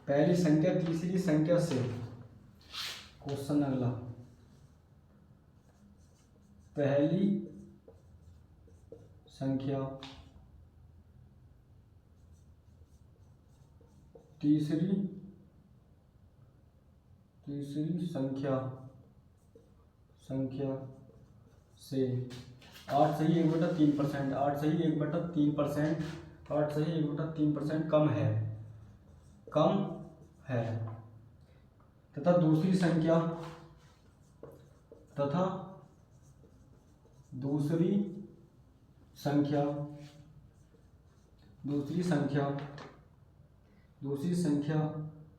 पहली संख्या तीसरी संख्या से, क्वेश्चन अगला, पहली संख्या तीसरी संख्या से 8 सही 1/3%, 8 सही 1/3%, 8 सही 1/3% कम है तथा दूसरी संख्या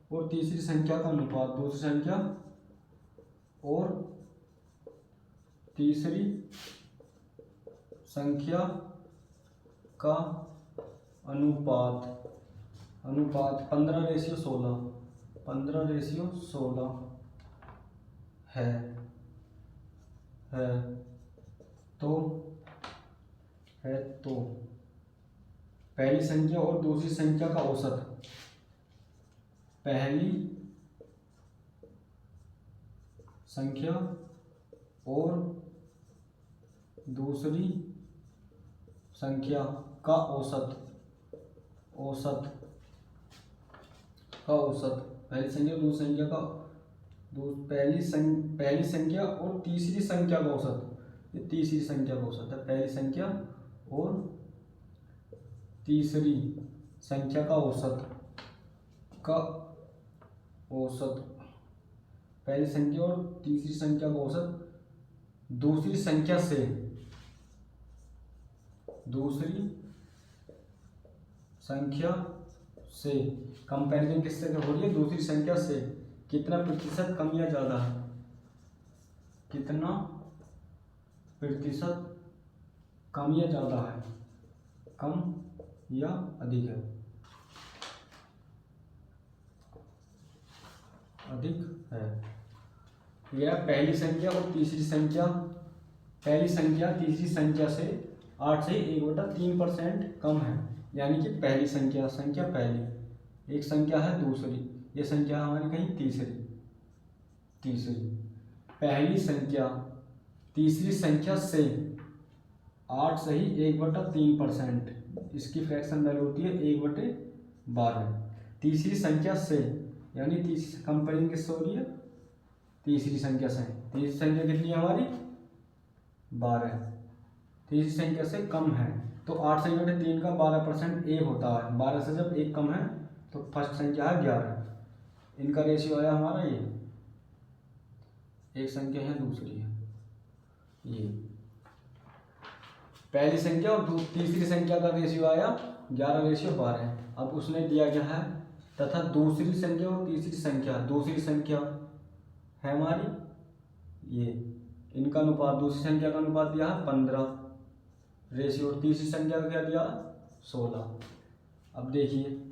और तीसरी संख्या का अनुपात, दूसरी संख्या और तीसरी संख्या का अनुपात 15:16, 15:16 है तो पहली संख्या और दूसरी संख्या का औसत, पहली संख्या और दूसरी संख्या का औसत पहली संख्या और दूसरी संख्या का पहली संख्या और तीसरी संख्या का औसत, ये तीसरी संख्या का औसत है। पहली संख्या और तीसरी संख्या का औसत पहली संख्या और तीसरी संख्या का औसत दूसरी संख्या से कंपैरिजन किससे हो रही है? दूसरी संख्या से कितना प्रतिशत कम या ज़्यादा है, कितना प्रतिशत कम या ज़्यादा है, कम या अधिक है, अधिक है। यह पहली संख्या और तीसरी संख्या, पहली संख्या तीसरी संख्या से 8 से 1/3% कम है, यानी कि पहली संख्या पहली, एक संख्या है दूसरी, ये संख्या हमारी कहीं तीसरी पहली संख्या तीसरी संख्या से 8 से ही 1/3%, इसकी फ्रैक्शन वैल्यू होती है 1/12। तीसरी संख्या से यानी तीसरी कंपेयरिंग किससे हो रही है? तीसरी संख्या से। तीसरी संख्या कितनी है हमारी? 12। तीसरी संख्या से कम है तो 8 से 1/3 का 12% 1 होता है। 12 से जब 1 कम है तो फर्स्ट संख्या है 11। इनका रेशियो आया हमारा ये, एक संख्या है दूसरी है ये। पहली संख्या और तीसरी संख्या का रेशियो आया 11:12। अब उसने दिया क्या है? तथा दूसरी संख्या और तीसरी संख्या, दूसरी संख्या है हमारी ये, इनका अनुपात, दूसरी संख्या का अनुपात दिया है 15 रेशियो, तीसरी संख्या का क्या दिया? 16। अब देखिए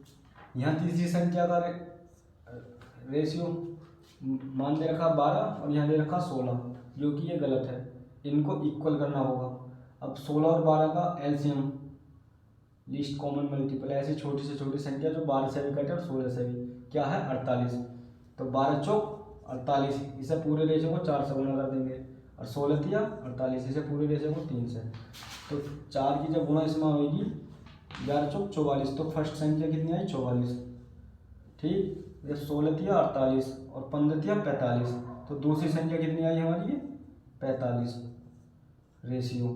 यहाँ तीसरी संख्या का रेशियो मान दे रखा 12 और यहाँ दे रखा 16, जो कि ये गलत है, इनको इक्वल करना होगा। अब 16 और 12 का एलसीएम, लीस्ट कॉमन मल्टीपल, ऐसी छोटी से छोटी संख्या जो 12 से भी कटे और 16 से भी, क्या है? 48। तो 12 चौक 48, इसे पूरे रेशियो को 4 से गुना कर देंगे, और 16 तिया 48, इसे पूरे रेशियो को 3 से। तो 4 की जब गुना इसमें होगी 11 चौक 44, तो फर्स्ट संख्या कितनी आई? 44। ठीक, जब 16 तिया 48 और 15 तिया 45, तो दूसरी संख्या कितनी आई हमारी? ये 45 रेशियो।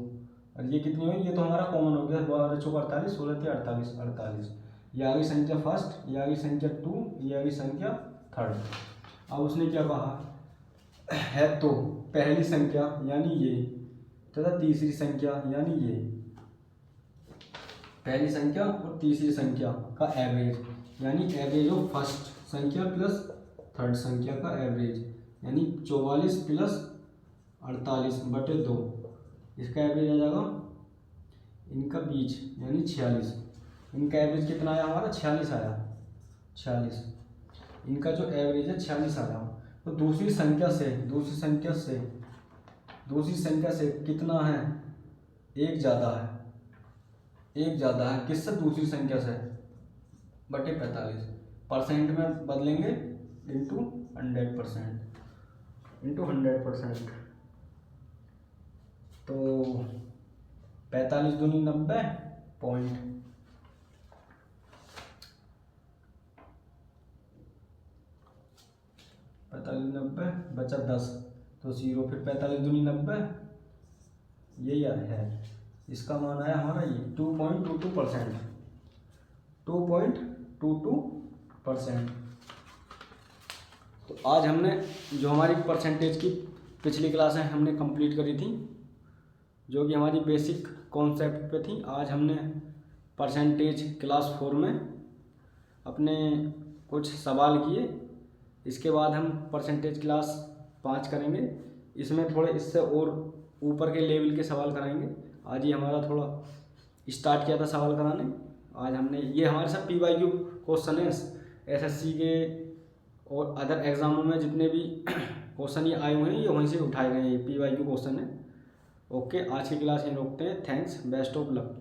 और ये कितनी हुई? ये तो हमारा कॉमन हो गया, 12 चौक 48, 16 तिया 48। ये आ गई संख्या फर्स्ट, ये आ गई संख्या 2, ये आ गई संख्या थर्ड। अब उसने क्या कहा है? तो पहली संख्या यानी ये तथा तीसरी संख्या यानी ये, पहली संख्या और तीसरी संख्या का एवरेज, यानी एवरेज ऑफ फर्स्ट संख्या प्लस थर्ड संख्या का एवरेज, यानी 44 प्लस 48/2, इसका एवरेज आ जाएगा इनका बीच, यानी 46। इनका एवरेज कितना आया हमारा? 46 आया, 46। इनका जो एवरेज है 46 आया। तो दूसरी संख्या से कितना है? एक ज़्यादा है, किससे? दूसरी संख्या से, बटे 45। परसेंट में बदलेंगे इंटू 100%, तो 45 दूनी 90 पॉइंट, 45 90 बचा 10, तो 0, फिर 45 दूनी 90, यही है। इसका मान आया हमारा ये 2.22%, 2.22%। तो आज हमने जो हमारी परसेंटेज की पिछली क्लासें हमने कंप्लीट करी थी, जो कि हमारी बेसिक कॉन्सेप्ट पे थी। आज हमने परसेंटेज क्लास 4 में अपने कुछ सवाल किए। इसके बाद हम परसेंटेज क्लास 5 करेंगे, इसमें थोड़े इससे और ऊपर के लेवल के सवाल कराएंगे। आज ही हमारा थोड़ा स्टार्ट किया था सवाल कराने। आज हमने ये हमारे साथ PYQ क्वेश्चन है, SSC के और अदर एग्ज़ामों में जितने भी क्वेश्चन ये आए हुए हैं ये वहीं से उठाए गए हैं, ये PYQ क्वेश्चन है। ओके, आज की क्लास यहीं रोकते हैं। Thanks, best of luck.